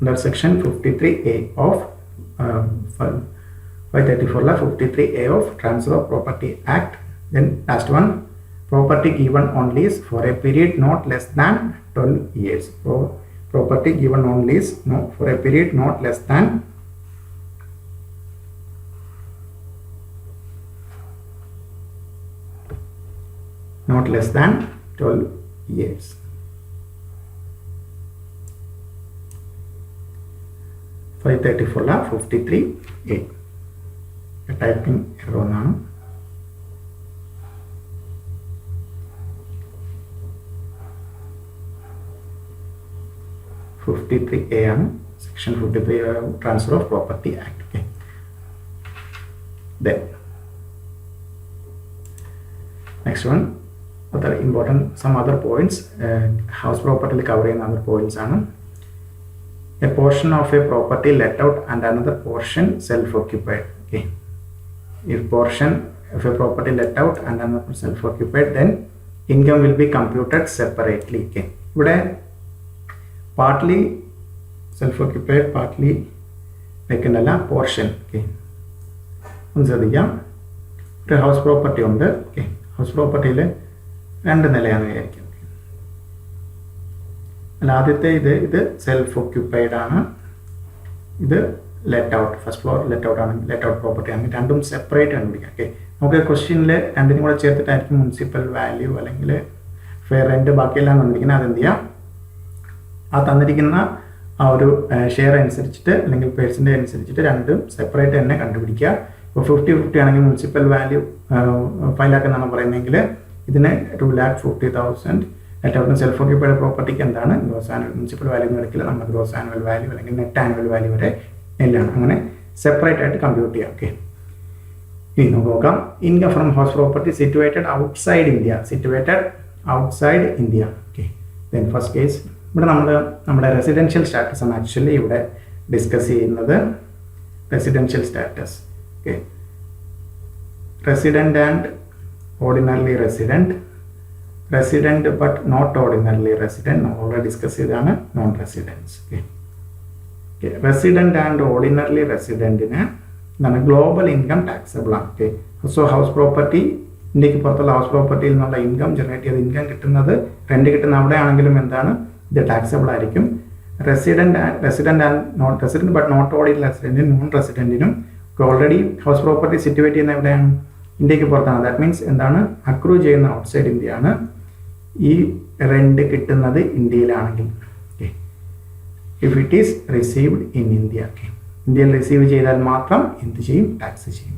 Under section 53A of 534 53A of Transfer of Property Act. Then last one, property given on lease for a period not less than 12 years. Property given on lease for a period not less than 12 years. Five 53A. Typing error now. 53A ആണ്. Section 53 Transfer of Property Act. Okay. Then next one, other important some other points. House property covering other points ആണ്. A portion of a property let out and another portion self-occupied. Okay, if portion of a property let out and another self-occupied, then income will be computed separately. Okay, ഇവിടെ partly self-occupied, partly വെക്കുന്നല്ല portion. Okay, ഒന്ന് ശ്രദ്ധിക്കാം. ഒരു house property ഉണ്ട്. Okay, house പ്രോപ്പർട്ടിയിൽ 2 നിലയാണ് വിചാരിക്കും. അല്ല, ആദ്യത്തെ ഇത് self occupied ആണ്, ഇത് let out, first floor let out ആണ്, ലെറ്റ് ഔട്ട് പ്രോപ്പർട്ടി ആണ്. രണ്ടും സെപ്പറേറ്റ് കണ്ടുപിടിക്കാം. ഓക്കെ, നമുക്ക് ക്വസ്റ്റ്യനിൽ രണ്ടിനും കൂടെ ചേർത്തിട്ടായിരിക്കും മുനിസിപ്പൽ വാല്യൂ അല്ലെങ്കിൽ ഫെയർ റെൻറ്റ് ബാക്കിയെല്ലാം തന്നിരിക്കുന്നത്. അതെന്ത് ചെയ്യാം? ആ തന്നിരിക്കുന്ന ആ ഒരു ഷെയർ അനുസരിച്ചിട്ട് അല്ലെങ്കിൽ പേഴ്സൻ്റെ അനുസരിച്ചിട്ട് രണ്ടും സെപ്പറേറ്റ് തന്നെ കണ്ടുപിടിക്കുക. ഇപ്പോൾ 50-50 ആണെങ്കിൽ മുനിസിപ്പൽ വാല്യൂ 5 lakh എന്നാണ് പറയുന്നതെങ്കിൽ ഇതിന് 2,50,000 ഏറ്റവും സെൽഫ് ഓക്യുപ്പൈഡ് പ്രോപ്പർട്ടിക്ക് എന്താണ് ഗ്രോസ് ആനുവൽ മുനിസിപ്പൽ വാല്യൂ എന്ന് എടുക്കില്ല, നമ്മൾ ഗ്രോസ് ആനുവൽ വാല്യൂ അല്ലെങ്കിൽ നെറ്റ് ആനുവൽ വാല്യൂ വരെ നെല്ലാണ്. അങ്ങനെ സെപ്പറേറ്റ് ആയിട്ട് കമ്പ്യൂട്ട് ചെയ്യാം. ഓക്കെ, ഇനി നമുക്ക് നോക്കാം. Income from house property situated outside India. Okay, then first case ഇവിടെ നമ്മുടെ റെസിഡൻഷ്യൽ സ്റ്റാറ്റസ് ആണ് ആക്ച്വലി ഇവിടെ ഡിസ്കസ് ചെയ്യുന്നത്. Residential status, okay, resident and ordinary resident but not ordinary resident നമ്മൾ ഓൾറെഡി ഡിസ്കസ് ചെയ്തതാണ് non residence. Okay, resident and ordinary റെസിഡൻറ്റിന് എന്താണ് global income taxable ആണ്. ഓക്കെ, സോ ഹൗസ് പ്രോപ്പർട്ടി ഇന്ത്യക്ക് പുറത്തുള്ള ഹൗസ് പ്രോപ്പർട്ടിയിൽ നിന്നുള്ള ഇൻകം ജനറേറ്റ് ചെയ്ത ഇൻകം കിട്ടുന്നത് റെൻറ്റ് കിട്ടുന്ന അവിടെ ആണെങ്കിലും എന്താണ് ഇത് ടാക്സബിൾ ആയിരിക്കും. Resident and not resident but not ordinary റെസിഡൻറ്റിനും നോൺ റെസിഡൻറ്റിനും ഓൾറെഡി ഹൗസ് പ്രോപ്പർട്ടി സിറ്റുവേറ്റ് ചെയ്യുന്ന എവിടെയാണ് ഇന്ത്യക്ക് പുറത്താണ്. ദാറ്റ് മീൻസ് എന്താണ് അക്രൂ ചെയ്യുന്ന ഔട്ട്സൈഡ് ഇന്ത്യയാണ്. ഈ റെൻറ്റ് കിട്ടുന്നത് ഇന്ത്യയിലാണെങ്കിൽ if it is received in India, ഇന്ത്യയിൽ റിസീവ് ചെയ്താൽ മാത്രം എന്ത് ചെയ്യും ടാക്സ് ചെയ്യും.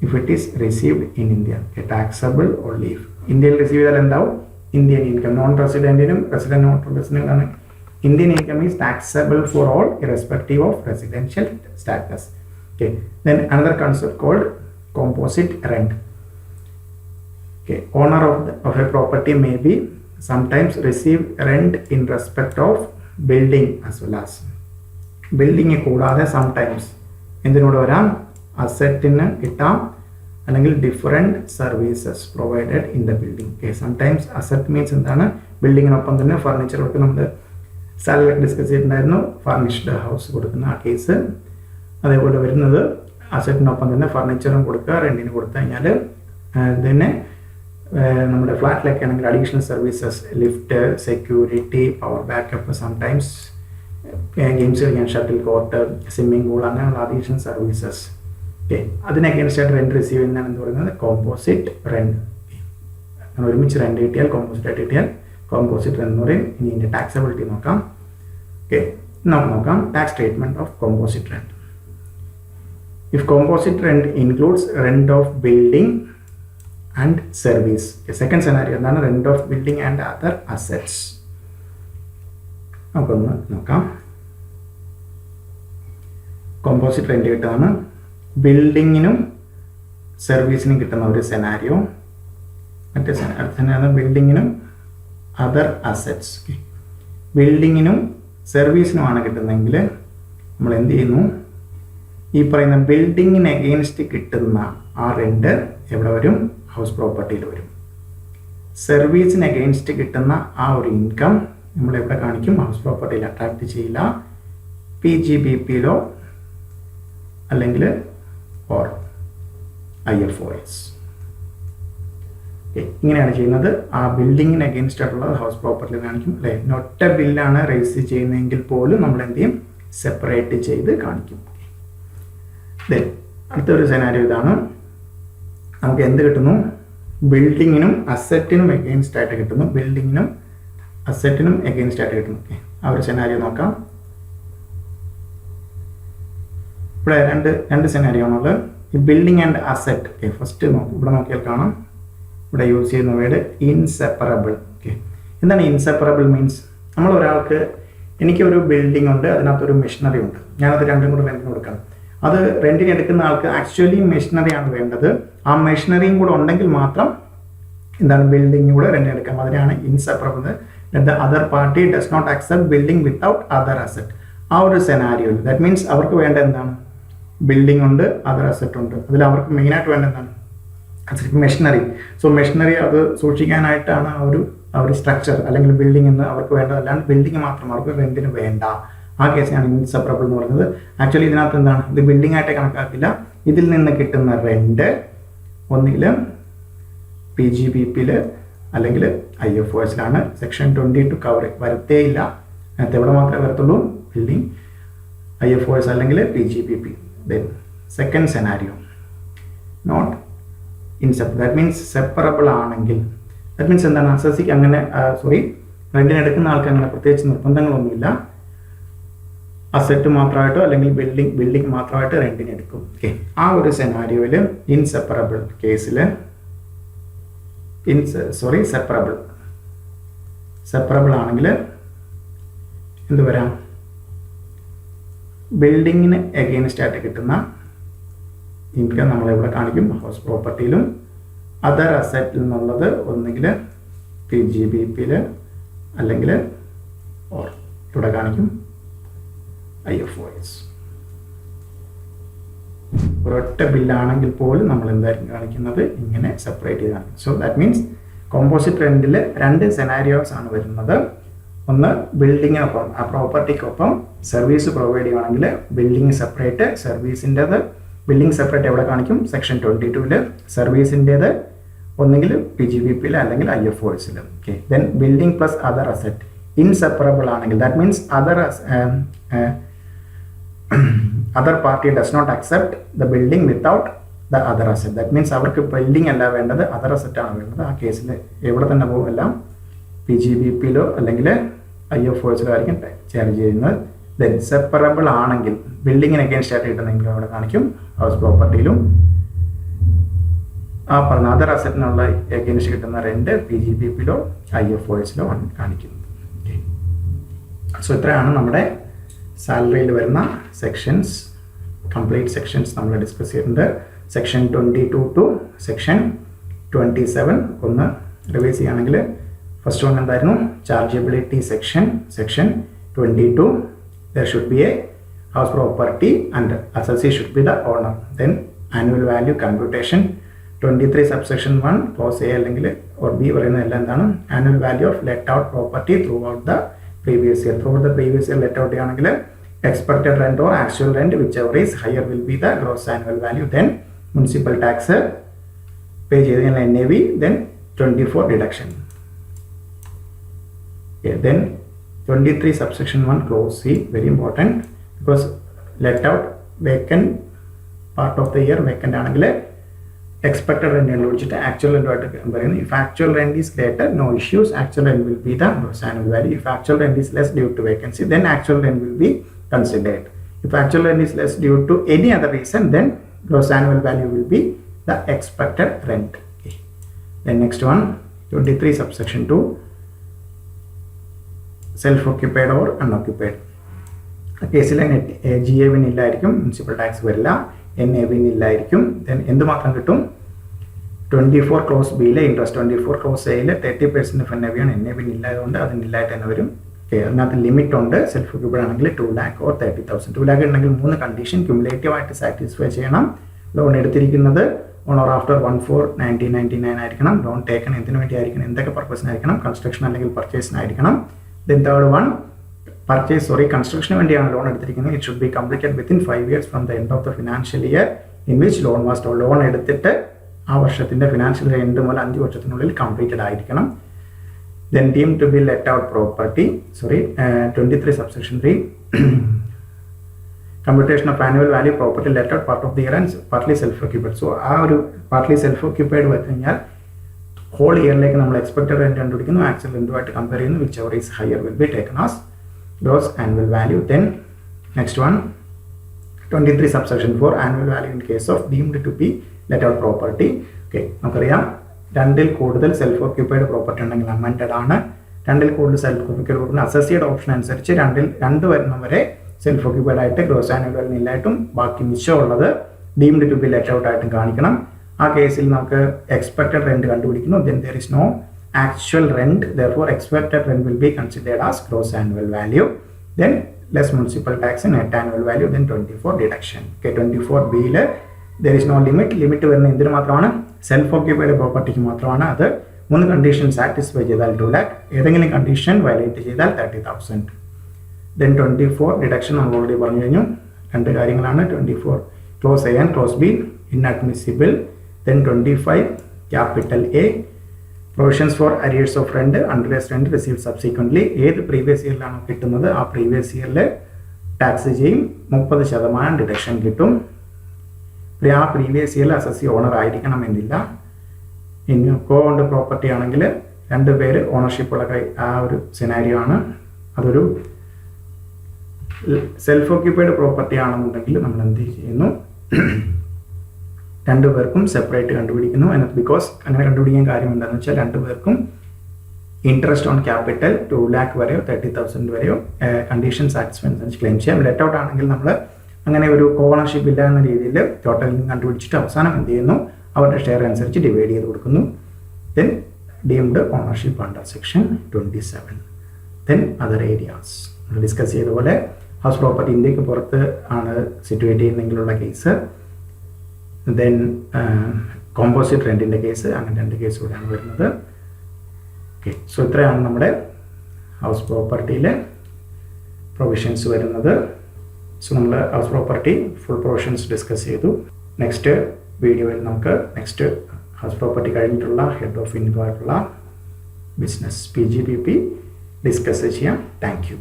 If it is received in India taxable only if ഇന്ത്യയിൽ റിസീവ് ചെയ്താൽ എന്താവും ഇന്ത്യൻ ഇൻകം. നോൺ റെസിഡൻറ്റിനും റെസിഡൻറ്റ് നോൺ റെസിഡൻറ്റിനാണ് Indian income is taxable for all irrespective of residential status. Okay, then another concept called composite rent. Okay, owner of a property may be sometimes receive rent in respect of building as well as building കൂടാതെ sometimes എന്തിനോട് വരാം അസറ്റിന് കിട്ടാം അല്ലെങ്കിൽ different services provided in the building. Okay, sometimes asset means എന്താണ് ബിൽഡിങ്ങിനൊപ്പം തന്നെ furniture ഒക്കെ നമ്മൾ salary discuss ചെയ്തിട്ടുണ്ടായിരുന്നു. Furnished house കൊടുക്കുന്ന ആ കേസ് അതേപോലെ വരുന്നത് അസറ്റിനൊപ്പം തന്നെ ഫർണിച്ചറും കൊടുക്കുക. റെൻറ്റിന് കൊടുത്തു കഴിഞ്ഞാൽ പിന്നെ നമ്മുടെ ഫ്ലാറ്റിലൊക്കെ ആണെങ്കിൽ additional services lift, security, power backup, sometimes games കളിക്കാൻ ഷട്ടിൽ കോർട്ട്, സ്വിമ്മിംഗ് പൂൾ, അങ്ങനെയുള്ള അഡീഷണൽ സർവീസസ്. ഓക്കെ, അതിന് അഗേൻസ്റ്റ് ആയിട്ട് റെൻറ്റ് റിസീവ് ചെയ്യുന്നതാണ് എന്ന് പറയുന്നത് കോമ്പോസിറ്റ് റെൻറ്റ്. അങ്ങനെ ഒരുമിച്ച് റെൻറ്റ് കിട്ടിയാൽ കോമ്പോസിറ്റ് ആയിട്ട് കിട്ടിയാൽ കോമ്പോസിറ്റ് റെൻറ്റ് എന്ന് പറയും. ഇനി ഇതിൻ്റെ ടാക്സബിലിറ്റി നോക്കാം. ഓക്കെ, നമുക്ക് നോക്കാം tax treatment of composite rent. If composite rent includes rent of building and service. Second scenario എന്താണ് rent of building and other assets. നമുക്കൊന്ന് നോക്കാം. കോമ്പോസിറ്റ് റെൻറ്റ് കിട്ടുന്നതാണ് ബിൽഡിങ്ങിനും സർവീസിനും കിട്ടുന്ന ഒരു സെനാരിയോ. മറ്റേ സെനാരിയോ ബിൽഡിങ്ങിനും അതർ അസറ്റ്സ്. ബിൽഡിങ്ങിനും സർവീസിനുമാണ് കിട്ടുന്നതെങ്കിൽ നമ്മൾ എന്ത് ചെയ്യുന്നു ഈ പറയുന്ന ബിൽഡിങ്ങിന് അഗെയിൻസ്റ്റ് കിട്ടുന്ന ആ റെൻറ്റ് എവിടെ വരും ഹൗസ് പ്രോപ്പർട്ടിയിൽ വരും. സർവീസിന് അഗെയിൻസ്റ്റ് കിട്ടുന്ന ആ ഒരു ഇൻകം നമ്മൾ എവിടെ കാണിക്കും ഹൗസ് പ്രോപ്പർട്ടിയിൽ അട്രാക്റ്റ് ചെയ്യില്ല. PGBPയിലോ അല്ലെങ്കിൽ ഓർ IFOS. ഇങ്ങനെയാണ് ചെയ്യുന്നത്. ആ ബിൽഡിങ്ങിന് അഗെയിൻസ്റ്റ് ആയിട്ടുള്ളത് ഹൗസ് പ്രോപ്പർട്ടിയിൽ കാണിക്കും അല്ലേ. ഒറ്റ ബില്ലാണ് രജിസ്റ്റർ ചെയ്യുന്നതെങ്കിൽ പോലും നമ്മൾ എന്ത് ചെയ്യും സെപ്പറേറ്റ് ചെയ്ത് കാണിക്കും. അടുത്തൊരു സെനാരിയോ ഇതാണ്. നമുക്ക് എന്ത് കിട്ടുന്നു ബിൽഡിങ്ങിനും അസറ്റിനും എഗെയിൻസ്റ്റ് ആയിട്ട് കിട്ടുന്നു. ബിൽഡിങ്ങിനും അസറ്റിനും എഗെയിൻസ്റ്റ് ആയിട്ട് കിട്ടുന്നു. ആ ഒരു സെനാരിയോ നോക്കാം. ഇവിടെ രണ്ട് സെനാരിയോ ആണുള്ളത്. ഈ ബിൽഡിംഗ് ആൻഡ് അസറ്റ്. ഫസ്റ്റ് ഇവിടെ നോക്കിയാൽ കാണാം ഇവിടെ യൂസ് ചെയ്യുന്ന വേർഡ് ഇൻസെപ്പറബിൾ. ഓക്കെ, എന്താണ് ഇൻസെപ്പറബിൾ മീൻസ് നമ്മൾ ഒരാൾക്ക് എനിക്കൊരു ബിൽഡിംഗ് ഉണ്ട്, അതിനകത്തൊരു മെഷീനറി ഉണ്ട്, ഞാനത് രണ്ടും കൂടെ റെൻറ്റിന് കൊടുക്കണം. അത് റെൻറ്റിന് എടുക്കുന്ന ആൾക്ക് ആക്ച്വലി മെഷീനറിയാണ് വേണ്ടത്. ആ മെഷീനറിയും കൂടെ ഉണ്ടെങ്കിൽ മാത്രം എന്താണ് ബിൽഡിംഗ് കൂടെ റെൻറ്റിന് എടുക്കാം. അതിനാണ് inseparable. The other party does not accept building without other asset. ആ ഒരു സെനാരിയോയിൽ ദാറ്റ് മീൻസ് അവർക്ക് വേണ്ട എന്താണ് ബിൽഡിംഗ് ഉണ്ട്, അതർ അസറ്റ് ഉണ്ട്. അതിൽ അവർക്ക് മെയിനായിട്ട് വേണ്ട എന്താണ് മെഷീനറി. സോ മെഷീനറി അത് സൂക്ഷിക്കാനായിട്ടാണ് ആ ഒരു സ്ട്രക്ചർ അല്ലെങ്കിൽ ബിൽഡിംഗ് എന്ന് അവർക്ക് വേണ്ടത്. അല്ലാണ്ട് ബിൽഡിംഗ് മാത്രം അവർക്ക് റെൻറ്റിന് വേണ്ട. ആ കേസിനാണ് ഇൻസെപ്പറബിൾ എന്ന് പറയുന്നത്. ആക്ച്വലി ഇതിനകത്ത് എന്താണ് ഇത് ബിൽഡിംഗ് ആയിട്ട് കണക്കാക്കില്ല. ഇതിൽ നിന്ന് കിട്ടുന്ന റെൻറ്റ് ഒന്നുകിൽ PGBPയിൽ അല്ലെങ്കിൽ IFOSലാണ്. Section 22 cover വരത്തേയില്ല. അതിനകത്ത് എവിടെ മാത്രമേ വരത്തുള്ളൂ ബിൽഡിംഗ്, IFOS അല്ലെങ്കിൽ PGBP. Then second scenario not inseparable. That means separable ആണെങ്കിൽ ദാറ്റ് മീൻസ് എന്താണ് അസസിക്ക് അങ്ങനെ റെൻറ്റിന് എടുക്കുന്ന ആൾക്ക് അങ്ങനെ പ്രത്യേകിച്ച് നിർബന്ധങ്ങളൊന്നുമില്ല. അസറ്റ് മാത്രമായിട്ടോ അല്ലെങ്കിൽ ബിൽഡിംഗ് മാത്രമായിട്ട് റെന്റിന് എടുക്കും. ഓക്കെ, ആ ഒരു സെനാരിയോയിൽ ഇൻസെപ്പറബിൾ കേസിൽ സെപ്പറബിൾ ആണെങ്കിൽ എന്ത് വരാം, ബിൽഡിങ്ങിന് എഗെയിൻസ്റ്റ് ആയിട്ട് കിട്ടുന്ന ഇൻകം നമ്മളിവിടെ കാണിക്കും ഹൗസ് പ്രോപ്പർട്ടിയിലും, അതർ അസറ്റിൽ നിന്നുള്ളത് ഒന്നുകിൽ PGBP അല്ലെങ്കിൽ ഇവിടെ കാണിക്കും IFOS. ഒരൊറ്റ ബില്ലാണെങ്കിൽ പോലും നമ്മൾ എന്തായിരിക്കും കാണിക്കുന്നത്, ഇങ്ങനെ സെപ്പറേറ്റ് ചെയ്ത് കാണിക്കും. സോ ദാറ്റ് മീൻസ് കോമ്പോസിറ്റ് റെന്റിൽ 2 സെനാരിയോസ് ആണ് വരുന്നത്. ഒന്ന് ബിൽഡിങ്ങിനൊപ്പം, ആ പ്രോപ്പർട്ടിക്കൊപ്പം സർവീസ് പ്രൊവൈഡ് ചെയ്യുകയാണെങ്കിൽ ബിൽഡിംഗ് സെപ്പറേറ്റ്, ബിൽഡിംഗ് സെപ്പറേറ്റ് എവിടെ കാണിക്കും, സെക്ഷൻ 22 സർവീസിൻ്റേത് ഒന്നുകിൽ PGBP അല്ലെങ്കിൽ IFOS. Okay, then building plus other asset inseparable ആണെങ്കിൽ, that means other party does not accept the building without the other asset. That means അവർക്ക് building അല്ല വേണ്ടത്, അതർ അസറ്റ് ആണ് വേണ്ടത്. ആ കേസിൽ എവിടെ തന്നെ പോകും, എല്ലാം PGBP അല്ലെങ്കിൽ IFOS ആയിരിക്കും ചാർജ് ചെയ്യുന്നത്. ദെൻ സെപ്പറബിൾ ആണെങ്കിൽ ബിൽഡിങ്ങിന് അഗെയിൻസ്റ്റ് ആയിട്ട് കിട്ടുന്നെങ്കിൽ അവിടെ കാണിക്കും ഹൗസ് പ്രോപ്പർട്ടിയിലും, ആ പറഞ്ഞ അതർ അസറ്റിനുള്ള അഗെയിൻസ്റ്റ് കിട്ടുന്ന റെന്റ് PGBP IFOS ആണ് കാണിക്കുന്നത്. സോ ഇത്രയാണ് നമ്മുടെ സാലറിയിൽ വരുന്ന സെക്ഷൻസ്. കംപ്ലീറ്റ് സെക്ഷൻസ് നമ്മൾ ഡിസ്കസ് ചെയ്തിട്ടുണ്ട്. സെക്ഷൻ 22 ടു സെക്ഷൻ 27 ഒന്ന് റിവൈസ് ചെയ്യുകയാണെങ്കിൽ, ഫസ്റ്റ് വൺ എന്തായിരുന്നു, ചാർജബിലിറ്റി section 22 there should be a house property and assessee should be the owner. Then annual value computation 23 subsection 1 clause A അല്ലെങ്കിൽ or B പറയുന്ന എല്ലാം എന്താണ്, annual value of let out property throughout the previous year. Throughout the previous year let out ചെയ്യുകയാണെങ്കിൽ expected rent or actual rent whichever is higher will be the gross annual value. Then municipal tax pay ചെയ്തതിനുള്ള NAV, then 24 deduction. Okay, then 23 subsection 1 clause C, very important because let out vacant part of the year vacant ആണെങ്കിൽ expected rent കണ്ടുപിടിച്ചിട്ട് actual rent ആയിട്ട് പറയുന്നു. If actual rent is greater, no issues, actual rent will be the gross annual value. If actual rent is less due to vacancy, then actual rent will be considered. If actual rent is less due to any other reason, then gross annual value will be the expected rent. Okay. Then next one, 23 subsection 2, self-occupied or unoccupied. കേസിൽ GAV ഇല്ലായിരിക്കും, municipal tax വരില്ല, NAV ഇല്ലായിരിക്കും. Then എന്തുമാത്രം കിട്ടും, 24 clause ബിയിലെ interest, 24 close എയിൽ 30% of NAV ആണ്, NAV ഇല്ലായതുകൊണ്ട് അതിനില്ലായിട്ട് തന്നെ വരും. ഓക്കെ, അതിനകത്ത് ലിമിറ്റ് ഉണ്ട്. സെൽഫ് ഒക്യുപ്പൈഡ് ആണെങ്കിൽ 2 lakh or 30,000. 2 lakh ഉണ്ടെങ്കിൽ 3 കണ്ടീഷൻ ക്യുമുലേറ്റീവ് ആയിട്ട് സാറ്റിസ്ഫൈ ചെയ്യണം. ലോൺ എടുത്തിരിക്കുന്നത് ഓൺ ഓർ ആഫ്റ്റർ 1/4/1999 ആയിരിക്കണം. ലോൺ ടേക്കൺ എന്തിനു വേണ്ടി ആയിരിക്കണം, എന്തൊക്കെ പർപ്പസിനായിരിക്കണം, കൺസ്ട്രക്ഷൻ അല്ലെങ്കിൽ പർച്ചേസിനായിരിക്കണം. ദെൻ തേർഡ് വൺ, കൺസ്ട്രക്ഷന് വേണ്ടിയാണ് ലോൺ എടുത്തിരിക്കുന്നത്. It should B completed within 5 years from the end of the financial year in which loan was told. Loan എടുത്തിട്ട് ആ വർഷത്തിന്റെ ഫിനാൻഷ്യൽ ഇയർ എൻഡ് മുതൽ 5 വർഷത്തിനുള്ളിൽ കംപ്ലീറ്റഡ് ആയിരിക്കണം. Then deemed to be let out property, 23 subsection 3, computation of annual value property let out part of the year and partly self-occupied. So ആ ഒരു partly self-occupied വന്നു കഴിഞ്ഞാൽ ഹോൾ ഇയറിലേക്ക് നമ്മൾ എക്സ്പെക്റ്റഡ് റെന്റ് കണ്ടുപിടിക്കുന്നു, actual റെന്റുമായിട്ട് കമ്പയർ ചെയ്യുന്നു, whichever is higher will be taken as gross annual value. Then next one, 23 subsection 4, annual value in case of deemed to be let out property. Okay, നമുക്കറിയാം 2ൽ കൂടുതൽ self occupied property ഉണ്ടെങ്കിൽ amended ആണ്. 2ൽ കൂടുതൽ self occupied property associate option അനുസരിച്ച് 2 വരുന്നവരെ self occupied ആയിട്ട് ഗ്രോസ് ആനുവൽ വാല്യൂ നിലായിട്ടും ബാക്കി മിച്ചമുള്ളത് deemed to be let out ആയിട്ടും കാണിക്കണം. ആ കേസിൽ നമുക്ക് എക്സ്പെക്റ്റഡ് റെന്റ് കണ്ടുപിടിക്കുന്നു. Then there is no actual rent, therefore expected rent will be considered as gross annual value. Then less municipal tax and net annual value, then 24 deduction. Okay, 24B there is no limit. Limit വരുന്ന എന്തിനു മാത്രമാണ്, self occupied പ്രോപ്പർട്ടിക്ക് മാത്രമാണ്. അത് 3 condition satisfy ചെയ്താൽ 2 lakh, ഏതെങ്കിലും condition violate ചെയ്താൽ 30,000. Then 24 deduction നമ്മൾ already പറഞ്ഞു കഴിഞ്ഞു. 2 കാര്യങ്ങളാണ്, 24 clause A and clause B inadmissible. Then 25 capital A, provisions for arrears of rent, unrealised rent receive subsequently. ഏത് പ്രീവിയസ് ഇയറിലാണോ കിട്ടുന്നത് ആ പ്രീവിയസ് ഇയറിൽ ടാക്സ് ചെയ്യും, 30% ഡിഡക്ഷൻ കിട്ടും. ആ പ്രീവിയസ് ഇയറിൽ അസസി ഓണർ ആയിരിക്കണം എന്നില്ല. ഇനി കോ ഓൺഡ് പ്രോപ്പർട്ടി ആണെങ്കിൽ 2 പേര് ഓണർഷിപ്പുള്ള ആ ഒരു സിനാരിയോ ആണ്. അതൊരു സെൽഫ് ഓക്യുപ്പൈഡ് പ്രോപ്പർട്ടി ആണെന്നുണ്ടെങ്കിൽ നമ്മൾ എന്ത് ചെയ്യുന്നു, രണ്ടുപേർക്കും സെപ്പറേറ്റ് കണ്ടുപിടിക്കുന്നു. അതിനകത്ത് ബിക്കോസ് അങ്ങനെ കണ്ടുപിടിക്കാൻ കാര്യം എന്താണെന്ന് വെച്ചാൽ രണ്ടുപേർക്കും ഇൻട്രസ്റ്റ് ഓൺ ക്യാപിറ്റൽ 2 lakh വരെയോ 30,000 വരെയോ കണ്ടീഷൻ സാറ്റിസ്ഫൈ അനുസരിച്ച് ക്ലെയിം ചെയ്യാം. ലെറ്റ് ഔട്ട് ആണെങ്കിൽ നമ്മൾ അങ്ങനെ ഒരു ഓണർഷിപ്പ് ഇല്ല എന്ന രീതിയിൽ ടോട്ടൽ കണ്ടുപിടിച്ചിട്ട് അവസാനം എന്ത് ചെയ്യുന്നു, അവരുടെ ഷെയർ അനുസരിച്ച് ഡിവൈഡ് ചെയ്ത് കൊടുക്കുന്നു. Then deemed ownership under section 27. Then other areas നമ്മൾ ഡിസ്കസ് ചെയ്ത പോലെ ഹൗസ് പ്രോപ്പർട്ടി ഇന്ത്യക്ക് പുറത്ത് ആണ് സിറ്റുവേറ്റ് ചെയ്യുന്നെങ്കിലുള്ള കേസ്, ദെൻ കോമ്പോസിറ്റ് റെൻറ്റിൻ്റെ കേസ്, അങ്ങനെ 2 കേസ് കൂടെയാണ് വരുന്നത്. ഓക്കെ, സോ ഇത്രയാണ് നമ്മുടെ ഹൗസ് പ്രോപ്പർട്ടിയിലെ പ്രൊവിഷൻസ് വരുന്നത്. സോ നമ്മൾ house property full provisions discuss ചെയ്തു. നെക്സ്റ്റ് വീഡിയോയിൽ നമുക്ക് നെക്സ്റ്റ് ഹൗസ് പ്രോപ്പർട്ടി കഴിഞ്ഞിട്ടുള്ള ഹെഡ് ഓഫ് ഇൻകം ആയിട്ടുള്ള ബിസിനസ് PGPP ഡിസ്കസ് ചെയ്യാം. Thank U.